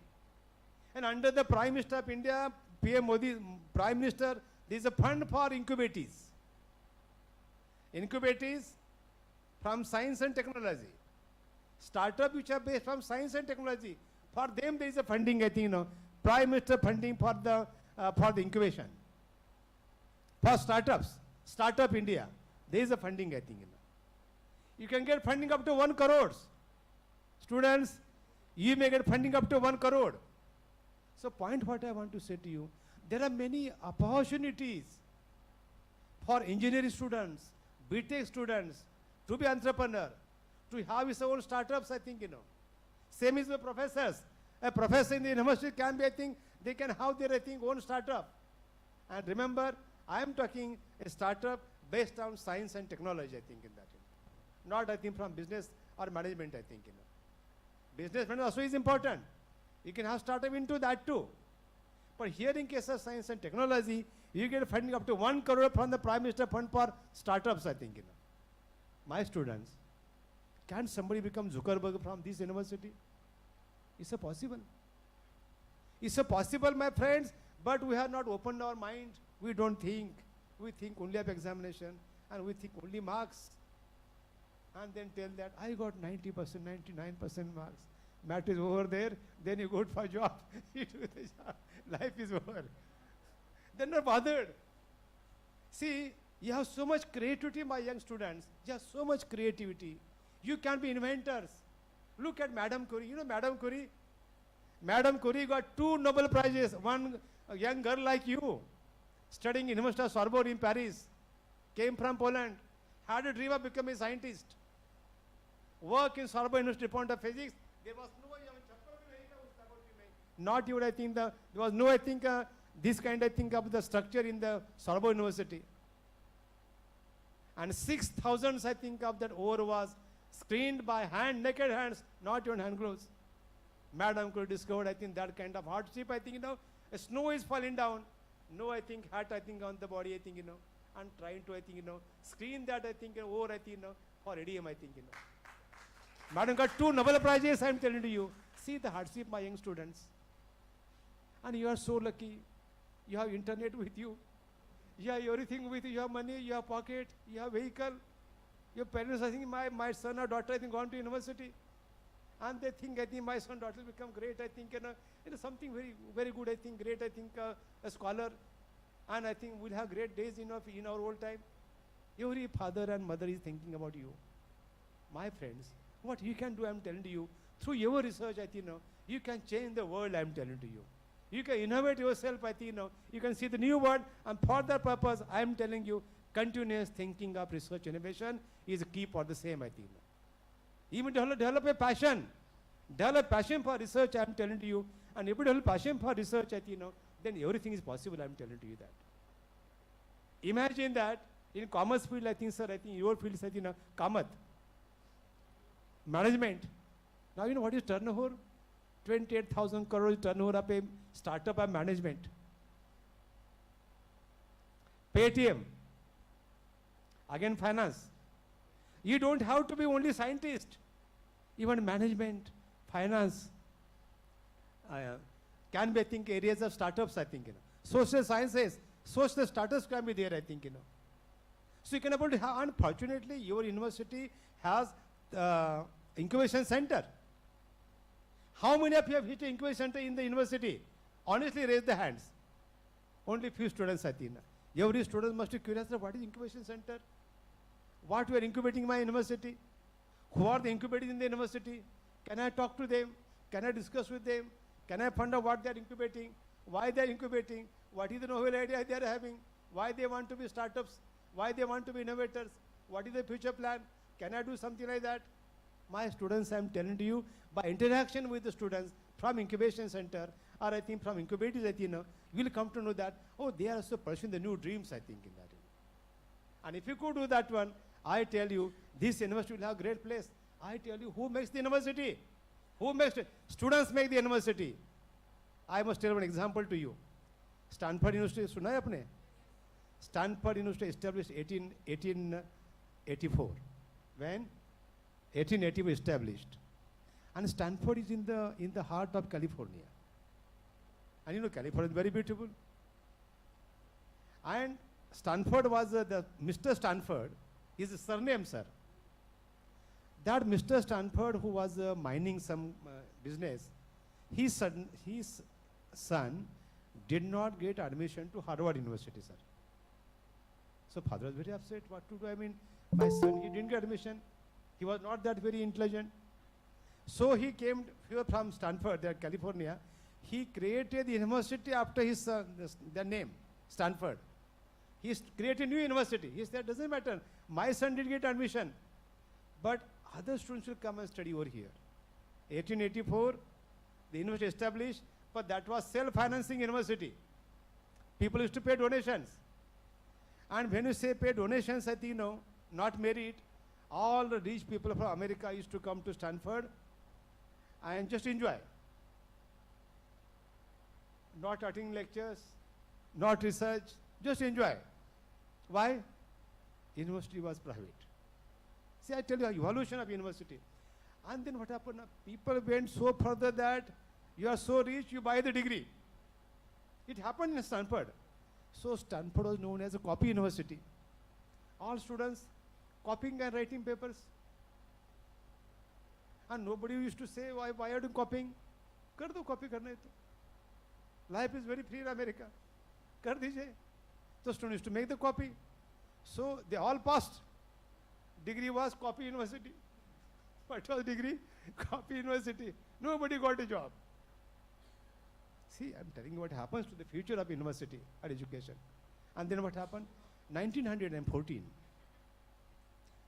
And under the Prime Minister of India, PM Modi, Prime Minister, there is a fund for incubatees. Incubatees from science and technology. Startup which are based from science and technology. For them there is a funding, I think, Prime Minister funding for the incubation. For startups, Startup India, there is a funding, I think, You can get funding up to 1 crore. Students, you may get funding up to 1 crore. So point what I want to say to you, there are many opportunities for engineering students, BTech students, to be entrepreneur, to have his own startups, I think, Same is with professors. A professor in the university can be, I think, they can have their, I think, own startup. And remember, I am talking a startup based on science and technology, I think, in that. Not, I think, from business or management, I think, Business management also is important. You can have startup into that too. But here in case of science and technology, you get funding up to 1 crore from the Prime Minister Fund for startups, I think, My students, can somebody become Zuckerberg from this university? Is it possible? Is it possible, my friends? But we have not opened our mind. We don't think. We think only of examination, and we think only marks. And then tell that, I got 90%, 99% marks. Math is over there, then you go for job. You do the job. Life is over. They're not bothered. See, you have so much creativity, my young students. You have so much creativity. You can be inventors. Look at Madame Curie. You know Madame Curie? Madame Curie got 2 Nobel Prizes. One, a young girl like you, studying in University of Sorbonne in Paris, came from Poland, had a dream of becoming a scientist. Work in Sorbonne University Department of Physics. There was no, not even, I think, there was no, I think, this kind, I think, of the structure in the Sorbonne University. And 6,000, I think, of that ore was screened by hand, naked hands, not even hand gloves. Madam could discover, I think, that kind of hardship, I think, snow is falling down. No, I think, hat, I think, on the body, I think, and trying to, I think, screen that, I think, ore, I think, for idiom, I think, Madam got 2 Nobel Prizes, I am telling to you. See the hardship, my young students. And you are so lucky. You have internet with you. You have everything with you. You have money, you have pocket, you have vehicle. Your parents, I think, my son or daughter, I think, gone to university. And they think, I think my son, daughter will become great, I think, something very, very good, I think, great, I think, a scholar. And I think we'll have great days in our old time. Every father and mother is thinking about you. My friends, what you can do, I'm telling to you, through your research, I think, you can change the world, I'm telling to you. You can innovate yourself, I think, you can see the new world, and for that purpose, I'm telling you, continuous thinking of research innovation is a key for the same, I think. Even develop a passion. Develop passion for research, I'm telling to you. And if you develop passion for research, I think, then everything is possible, I'm telling to you that. Imagine that in commerce field, I think, sir, I think your field is, I think, Kamath. Management. Now, what is turnover? 28,000 crores turnover of a startup of management. Paytm. Again, finance. You don't have to be only scientist. Even management, finance, can be, I think, areas of startups, I think, Social sciences, social startups can be there, I think, So you can able to have, unfortunately, your university has incubation center. How many of you have hit an incubation center in the university? Honestly, raise the hands. Only few students, I think. Every student must be curious, what is incubation center? What we are incubating in my university? Who are the incubating in the university? Can I talk to them? Can I discuss with them? Can I find out what they are incubating? Why they are incubating? What is the novel idea they are having? Why they want to be startups? Why they want to be innovators? What is the future plan? Can I do something like that? My students, I am telling to you, by interaction with the students from incubation center, or I think from incubators, I think, you will come to know that, oh, they are also pursuing the new dreams, I think, in that. And if you could do that one, I tell you, this university will have great place. I tell you, who makes the university? Who makes it? Students make the university. I must tell one example to you. Stanford University, suna hai apne? Stanford University established 1884. When? 1880 was established. And Stanford is in the heart of California. And California is very beautiful. And Stanford was the Mr. Stanford, his surname, sir. That Mr. Stanford, who was mining some business, his son did not get admission to Harvard University, sir. So father was very upset. What to do? I mean, my son, he didn't get admission. He was not that very intelligent. So he came here from Stanford, there, California. He created the university after his son, the name, Stanford. He created a new university. He said, doesn't matter. My son did get admission, but other students will come and study over here. 1884, the university established, but that was self-financing university. People used to pay donations. And when you say pay donations, I think, not merit, all the rich people from America used to come to Stanford and just enjoy. Not attending lectures, not research, just enjoy. Why? University was private. See, I tell you, evolution of university. And then what happened? People went so further that you are so rich, you buy the degree. It happened in Stanford. So Stanford was known as a copy university. All students copying and writing papers. And nobody used to say, why are you copying? Kar do, copy karna hai to. Life is very free in America. Kar dijiye. So students used to make the copy. So they all passed. Degree was copy university. What was degree? Copy university. Nobody got a job. See, I'm telling you what happens to the future of university and education. And then what happened? 1914.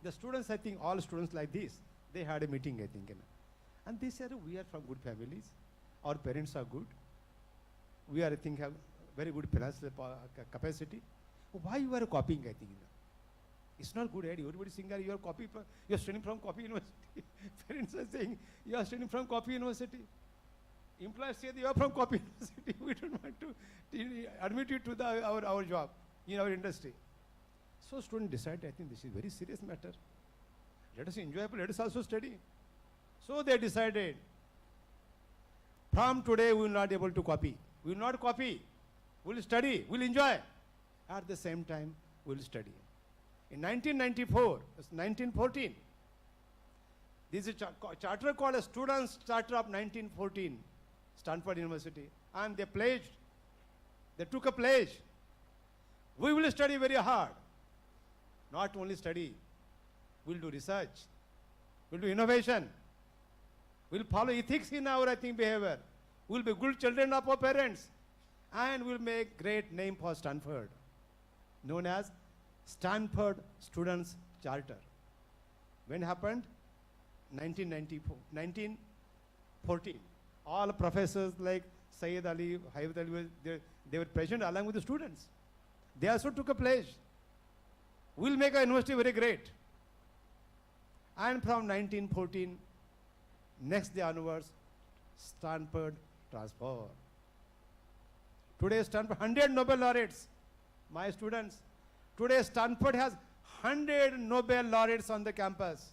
The students, I think all students like this, they had a meeting, I think. And they said, we are from good families. Our parents are good. We are, I think, have very good financial capacity. Why you are copying, I think? It's not good idea. Everybody saying that you are you are studying from copy university. Parents are saying you are studying from copy university. Employers say you are from copy university. We don't want to admit you to our job in our industry. So students decided, I think this is a very serious matter. Let us enjoy, but let us also study. So they decided, from today we will not be able to copy. We will not copy. We will study. We will enjoy. At the same time, we will study. In 1994, 1914, This is a charter called a Students' Charter of 1914, Stanford University. And they pledged, they took a pledge. We will study very hard. Not only study, we'll do research, we'll do innovation, we'll follow ethics in our, behavior. We'll be good children of our parents. And we'll make great name for Stanford, known as Stanford Students' Charter. When happened? 1914. All professors like Sayyid Ali, Hayat Ali, they were present along with the students. They also took a pledge. We'll make our university very great. And from 1914, next day onwards, Stanford transformed. Today, Stanford, 100 Nobel laureates, my students. Today, Stanford has 100 Nobel laureates on the campus.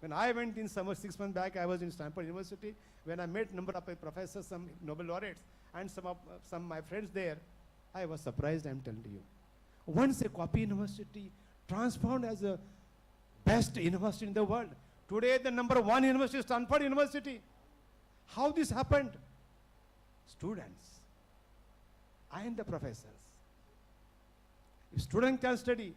When I went in summer 6 months back, I was in Stanford University. When I met number of professors, some Nobel laureates, and some of my friends there, I was surprised, I'm telling you. Once a copy university transformed as the best university in the world. Today, the number 1 university is Stanford University. How this happened? Students and the professors. If students can study,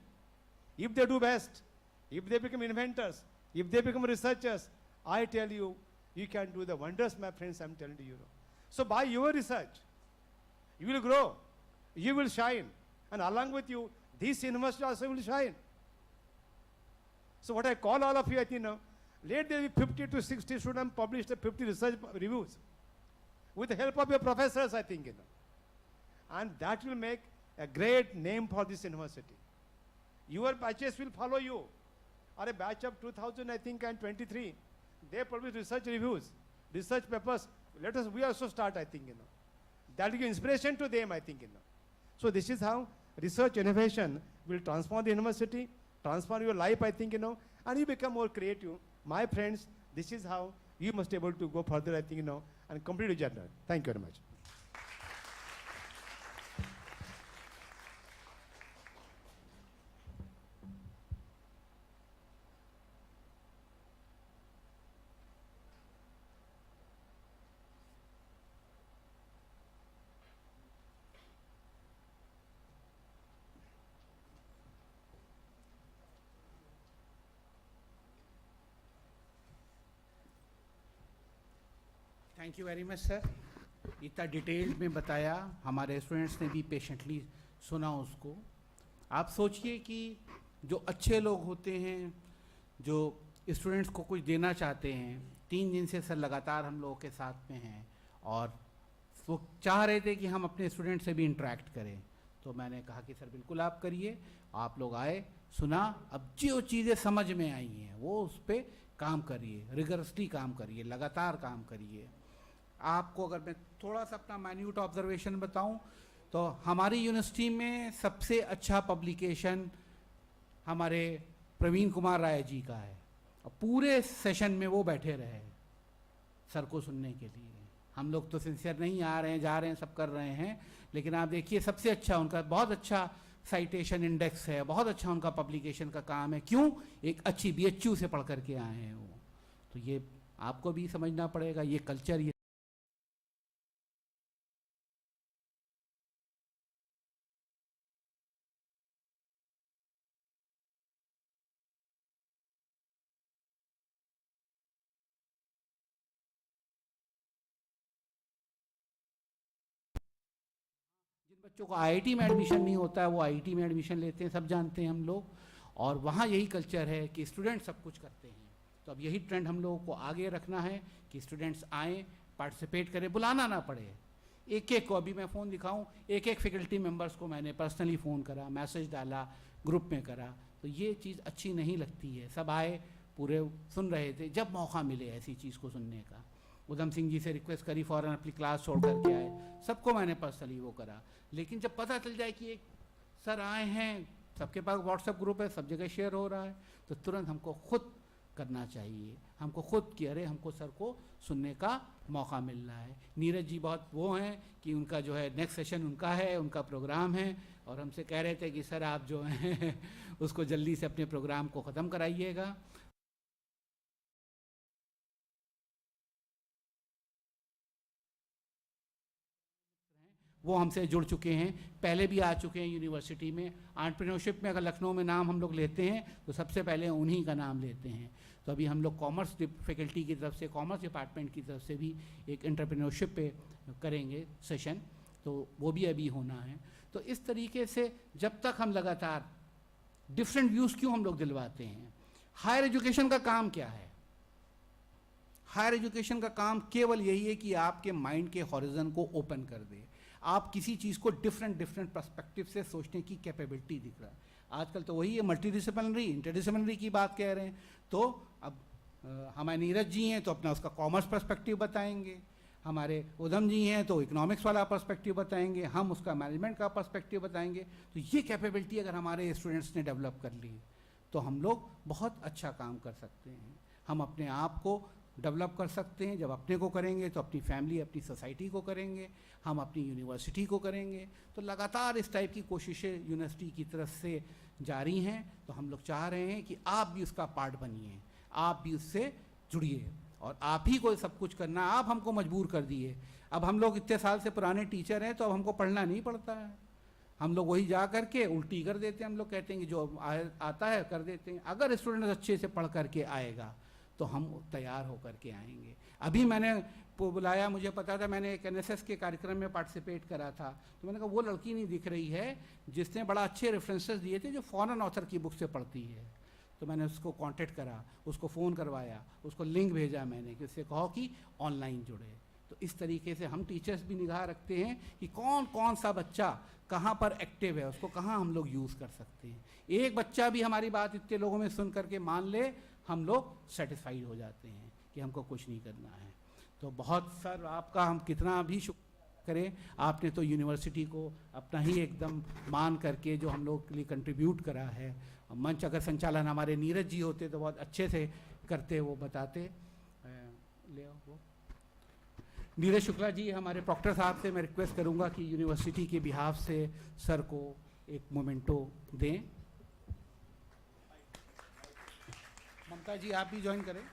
if they do best, if they become inventors, if they become researchers, I tell you, you can do the wonders, my friends, I'm telling you. So by your research, you will grow, you will shine, and along with you, this university also will shine. So what I call all of you, let there be 50 to 60 students publish the 50 research reviews with the help of your professors, and that will make a great name for this university. Your batches will follow you. Or a batch of 2023, they publish research reviews, research papers. We also start, That will give inspiration to them, So this is how research innovation will transform the university, transform your life, and you become more creative. My friends, this is how you must be able to go further, and complete your journey. Thank you very much. Thank you very much sir. इतना detail में बताया, हमारे students ने भी patiently सुना उसको. आप सोचिए कि जो अच्छे लोग होते हैं, जो स्टूडेंट्स को कुछ देना चाहते हैं, 3 दिन से सर लगातार हम लोगों के साथ में हैं और वो चाह रहे थे कि हम अपने स्टूडेंट से भी इंटरेक्ट करें. तो मैंने कहा कि सर बिल्कुल आप करिए. आप लोग आए, सुना, अब जो चीज़ें समझ में आई हैं वो उस पर काम करिए, रिगरसली काम करिए, लगातार काम करिए. आपको अगर मैं थोड़ा सा अपना माइन्यूट ऑब्जर्वेशन बताऊं तो हमारी यूनिवर्सिटी में सबसे अच्छा पब्लिकेशन हमारे प्रवीण कुमार राय जी का है. और पूरे सेशन में वो बैठे रहे सर को सुनने के लिए. हम लोग तो सिंसियर नहीं आ रहे हैं, जा रहे हैं, सब कर रहे हैं, लेकिन आप देखिए सबसे अच्छा उनका बहुत अच्छा साइटेशन इंडेक्स है, बहुत अच्छा उनका पब्लिकेशन का काम है. क्यों? एक अच्छी BHU से पढ़ करके आए हैं वो. तो ये आपको भी समझना पड़ेगा, ये कल्चर, ये बच्चों को IIT में एडमिशन नहीं होता है वो IIT में एडमिशन लेते हैं, सब जानते हैं हम लोग. और वहाँ यही कल्चर है कि स्टूडेंट सब कुछ करते हैं. तो अब यही ट्रेंड हम लोगों को आगे रखना है कि स्टूडेंट्स आएँ, पार्टिसिपेट करें, बुलाना ना पड़े. एक को अभी मैं फ़ोन दिखाऊं, एक फैकल्टी मेंबर्स को मैंने पर्सनली फ़ोन करा, मैसेज डाला, ग्रुप में करा. तो ये चीज़ अच्छी नहीं लगती है. सब आए, पूरे सुन रहे थे. जब मौका मिले ऐसी चीज़ को सुनने का, उधम सिंह जी से रिक्वेस्ट करी, फ़ौरन अपनी क्लास छोड़ करके आए. सबको मैंने पर्सनली वो करा. लेकिन जब पता चल जाए कि एक सर आए हैं, सबके पास व्हाट्सएप ग्रुप है, सब जगह शेयर हो रहा है, तो तुरंत हमको खुद करना चाहिए. हमको खुद कि अरे हमको सर को सुनने का मौका मिल रहा है. नीरज जी बहुत वो हैं कि उनका जो है नेक्स्ट सेशन उनका है, उनका प्रोग्राम है, और हमसे कह रहे थे कि सर आप जो हैं उसको जल्दी से अपने प्रोग्राम को ख़त्म कराइएगा. वो हमसे जुड़ चुके हैं, पहले भी आ चुके हैं यूनिवर्सिटी में। एंटरप्रेन्योरशिप में अगर लखनऊ में नाम हम लोग लेते हैं तो सबसे पहले उन्हीं का नाम लेते हैं। तो अभी हम लोग कॉमर्स फैकल्टी की तरफ से, कॉमर्स डिपार्टमेंट की तरफ से भी एक एंटरप्रेन्योरशिप पे करेंगे सेशन, तो वो भी अभी होना है। तो इस तरीके से जब तक हम लगातार डिफरेंट व्यूज़ क्यों हम लोग दिलवाते हैं। हायर एजुकेशन का काम क्या है? हायर एजुकेशन का काम केवल यही है कि आपके माइंड के हॉरिजन को ओपन कर दे, आप किसी चीज़ को डिफरेंट पर्सपेक्टिव से सोचने की कैपेबिलिटी दिख रहा है। आजकल तो वही है, मल्टीडिसिप्लिनरी इंटरडिसिप्लिनरी की बात कह रहे हैं। तो अब हमारे नीरज जी हैं तो अपना उसका कॉमर्स पर्सपेक्टिव बताएंगे, हमारे उधम जी हैं तो इकोनॉमिक्स वाला पर्सपेक्टिव बताएंगे, हम उसका मैनेजमेंट का पर्सपेक्टिव बताएंगे। तो ये कैपेबिलिटी अगर हमारे स्टूडेंट्स ने डेवलप कर ली तो हम लोग बहुत अच्छा काम कर सकते हैं। हम अपने आप को डेवलप कर सकते हैं। जब अपने को करेंगे तो अपनी फैमिली, अपनी सोसाइटी को करेंगे, हम अपनी यूनिवर्सिटी को करेंगे। तो लगातार इस टाइप की कोशिशें यूनिवर्सिटी की तरफ से जारी हैं। तो हम लोग चाह रहे हैं कि आप भी उसका पार्ट बनिए, आप भी उससे जुड़िए, और आप ही को सब कुछ करना। आप हमको मजबूर कर दिए। अब हम लोग इतने साल से पुराने टीचर हैं तो अब हमको पढ़ना नहीं पड़ता है, हम लोग वही जा करके उल्टी कर देते हैं। हम लोग कहते हैं कि जो आता है कर देते हैं। अगर स्टूडेंट अच्छे से पढ़ करके आएगा तो हम तैयार होकर के आएंगे। अभी मैंने बुलाया, मुझे पता था, मैंने एक एनएसएस के कार्यक्रम में पार्टिसिपेट करा था, तो मैंने कहा वो लड़की नहीं दिख रही है जिसने बड़ा अच्छे रेफरेंसेस दिए थे, जो फॉरेन ऑथर की बुक से पढ़ती है। तो मैंने उसको कांटेक्ट करा, उसको फ़ोन करवाया, उसको लिंक भेजा मैंने कि उससे कहो कि ऑनलाइन जुड़े। तो इस तरीके से हम टीचर्स भी निगाह रखते हैं कि कौन कौन सा बच्चा कहाँ पर एक्टिव है, उसको कहाँ हम लोग यूज़ कर सकते हैं। एक बच्चा भी हमारी बात इतने लोगों में सुन करके मान ले, हम लोग सेटिस्फाइड हो जाते हैं कि हमको कुछ नहीं करना है। तो बहुत सर आपका हम कितना भी शुक्र करें, आपने तो यूनिवर्सिटी को अपना ही एकदम मान करके जो हम लोग के लिए कंट्रीब्यूट करा है। मंच अगर संचालन हमारे नीरज जी होते तो बहुत अच्छे से करते, वो बताते। ले आओ वो नीरज शुक्ला जी, हमारे प्रॉक्टर साहब से मैं रिक्वेस्ट करूंगा कि यूनिवर्सिटी के बिहाफ से सर को एक मोमेंटो दें। ममता जी आप भी ज्वाइन करें।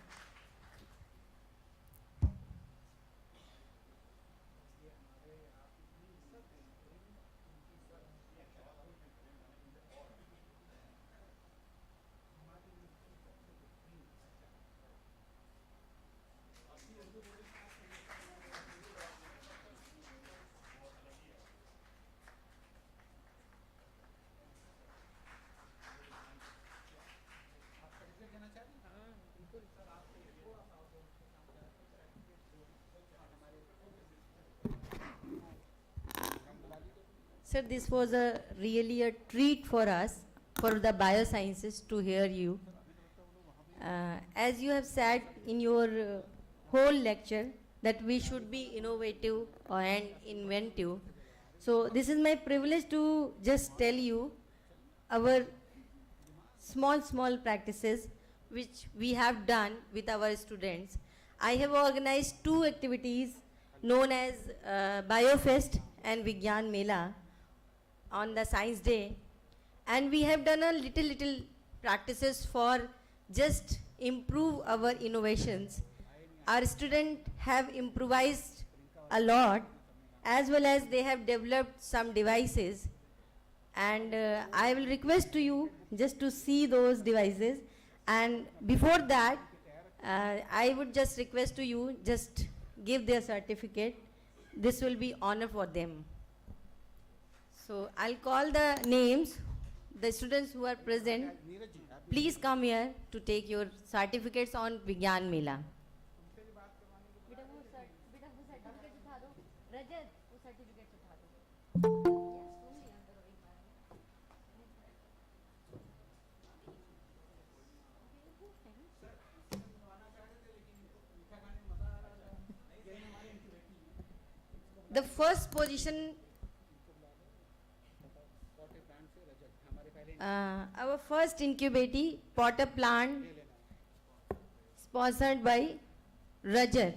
Sir, this was really a treat for us, for the biosciences, to hear you. As you have said in your whole lecture, that we should be innovative and inventive. So this is my privilege to just tell you our small practices which we have done with our students. I have organized 2 activities known as BioFest and Vigyan Mela on the Science Day, and we have done a little practices for just improve our innovations. Our students have improvised a lot, as well as they have developed some devices, and I will request to you just to see those devices. And before that, I would just request to you just give their certificate. This will be honor for them. So I'll call the names, the students who are present. Please come here to take your certificates on Vigyan Mela. The first position, our first incubator potter plant sponsored by Rajat.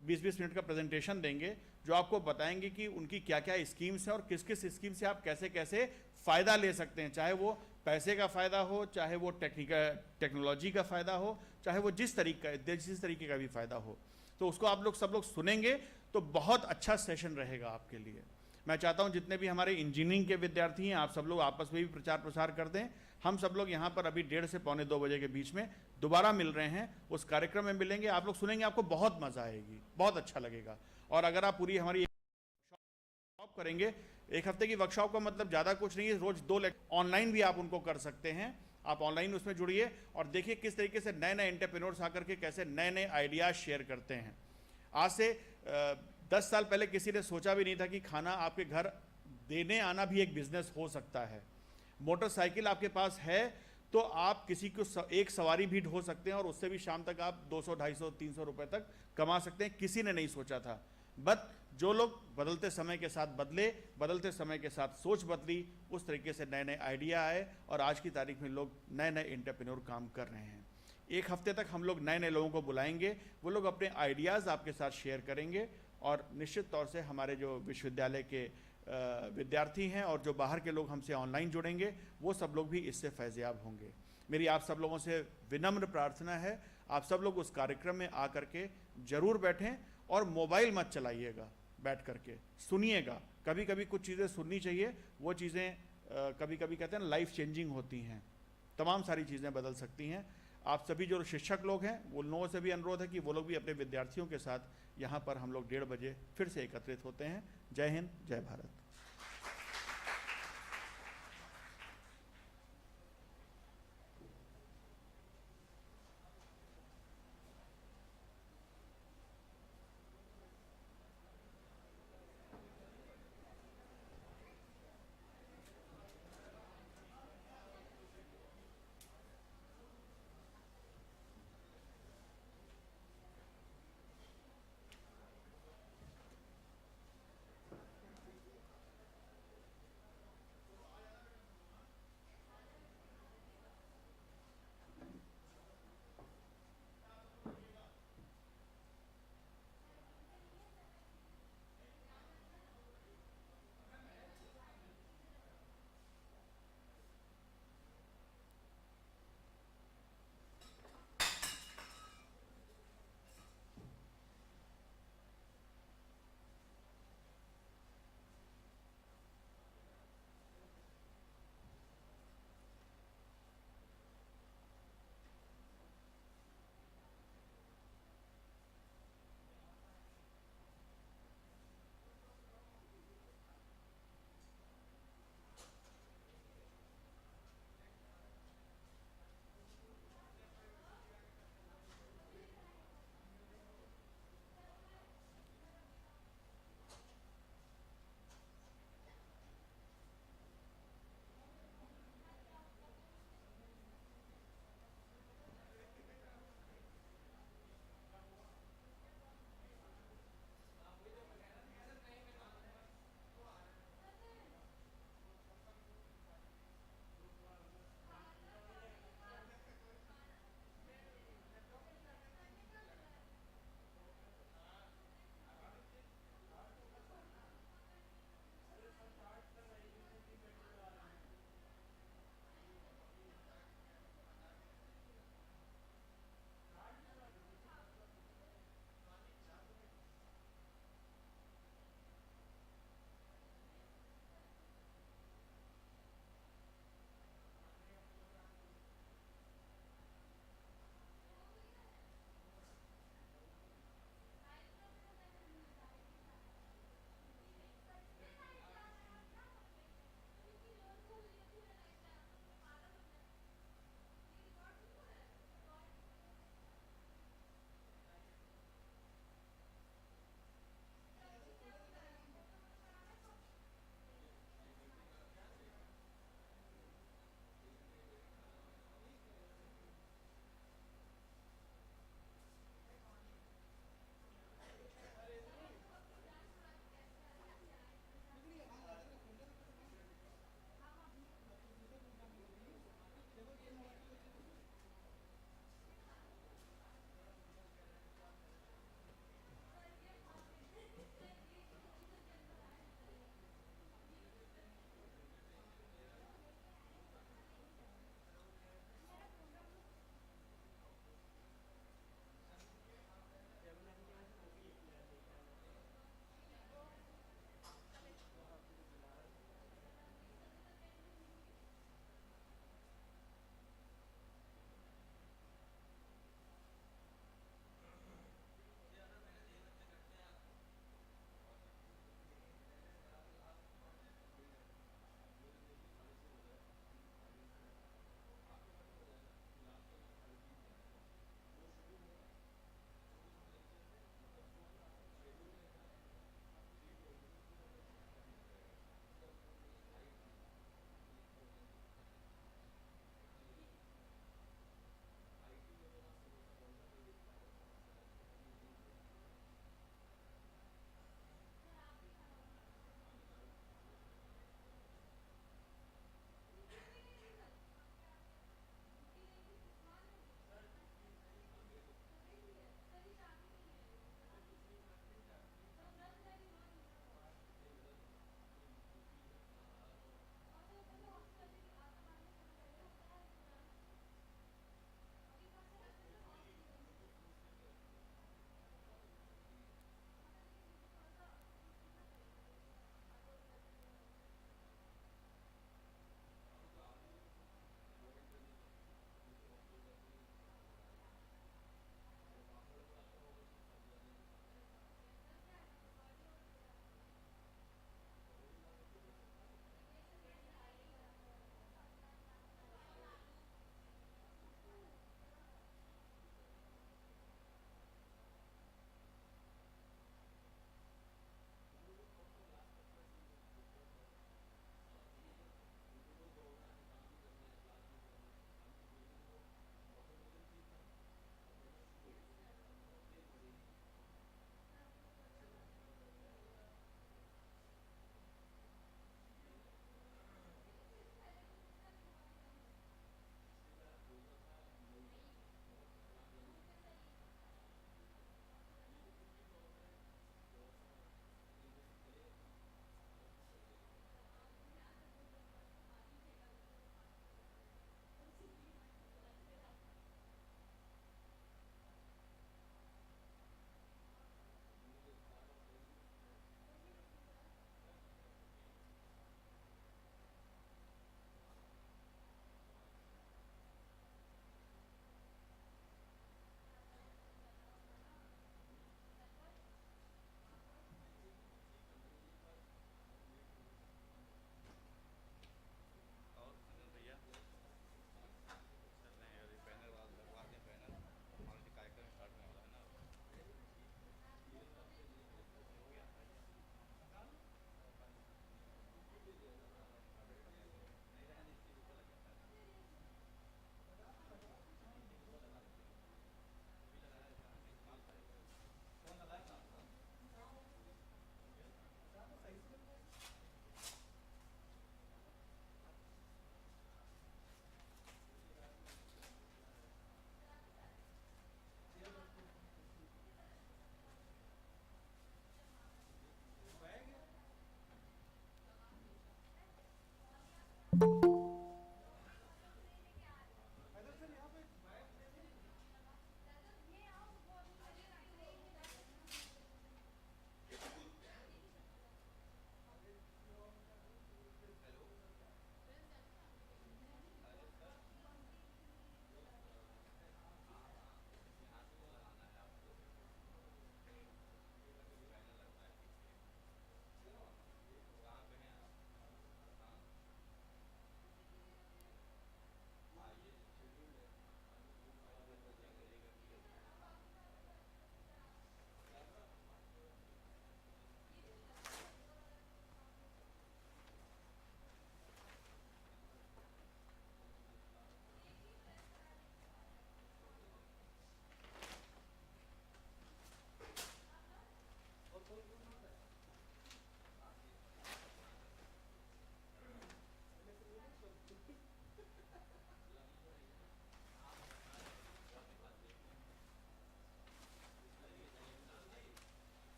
20-20 minute का presentation देंगे जो आपको बताएंगे कि उनकी क्या क्या schemes हैं और किस किस स्कीम से आप कैसे कैसे फ़ायदा ले सकते हैं, चाहे वो पैसे का फ़ायदा हो, चाहे वो टेक्नोलॉजी का फ़ायदा हो, चाहे वो जिस तरीके का भी फ़ायदा हो। तो उसको आप लोग सब लोग सुनेंगे तो बहुत अच्छा सेशन रहेगा आपके लिए। मैं चाहता हूं जितने भी हमारे इंजीनियरिंग के विद्यार्थी हैं आप सब लोग आपस में भी प्रचार प्रसार कर दें। हम सब लोग यहाँ पर अभी 1:30 से पौने 2 बजे के बीच में दोबारा मिल रहे हैं, उस कार्यक्रम में मिलेंगे, आप लोग सुनेंगे, आपको बहुत मज़ा आएगी, बहुत अच्छा लगेगा। और अगर आप पूरी हमारी वर्कशॉप करेंगे, 1 हफ्ते की वर्कशॉप का मतलब ज़्यादा कुछ नहीं है, रोज़ 2 लेक्चर ऑनलाइन भी आप उनको कर सकते हैं। आप ऑनलाइन उसमें जुड़िए और देखिए किस तरीके से नए नए एंटरप्रेन्योर्स आकर के कैसे नए नए आइडियाज़ शेयर करते हैं। आज से 10 साल पहले किसी ने सोचा भी नहीं था कि खाना आपके घर देने आना भी एक बिजनेस हो सकता है। मोटरसाइकिल आपके पास है तो आप किसी को एक सवारी भी ढो सकते हैं और उससे भी शाम तक आप 200, 250, 300 रुपए तक कमा सकते हैं। किसी ने नहीं सोचा था, बट जो लोग बदलते समय के साथ बदले, बदलते समय के साथ सोच बदली, उस तरीके से नए नए आइडिया आए और आज की तारीख में लोग नए नए एंटरप्रेन्योर काम कर रहे हैं। 1 हफ्ते तक हम लोग नए नए लोगों को बुलाएंगे, वो लोग अपने आइडियाज़ आपके साथ शेयर करेंगे और निश्चित तौर से हमारे जो विश्वविद्यालय के विद्यार्थी हैं और जो बाहर के लोग हमसे ऑनलाइन जुड़ेंगे वो सब लोग भी इससे फैज़याब होंगे। मेरी आप सब लोगों से विनम्र प्रार्थना है, आप सब लोग उस कार्यक्रम में आकर के ज़रूर बैठें और मोबाइल मत चलाइएगा, बैठ करके सुनिएगा। कभी कभी कुछ चीज़ें सुननी चाहिए, वो चीज़ें कभी कभी कहते हैं लाइफ चेंजिंग होती हैं, तमाम सारी चीज़ें बदल सकती हैं। आप सभी जो शिक्षक लोग हैं वो लोगों से भी अनुरोध है कि वो लोग भी अपने विद्यार्थियों के साथ यहाँ पर हम लोग 1:30 बजे फिर से एकत्रित होते हैं। जय हिंद, जय भारत।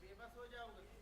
बेबस हो जाओगे।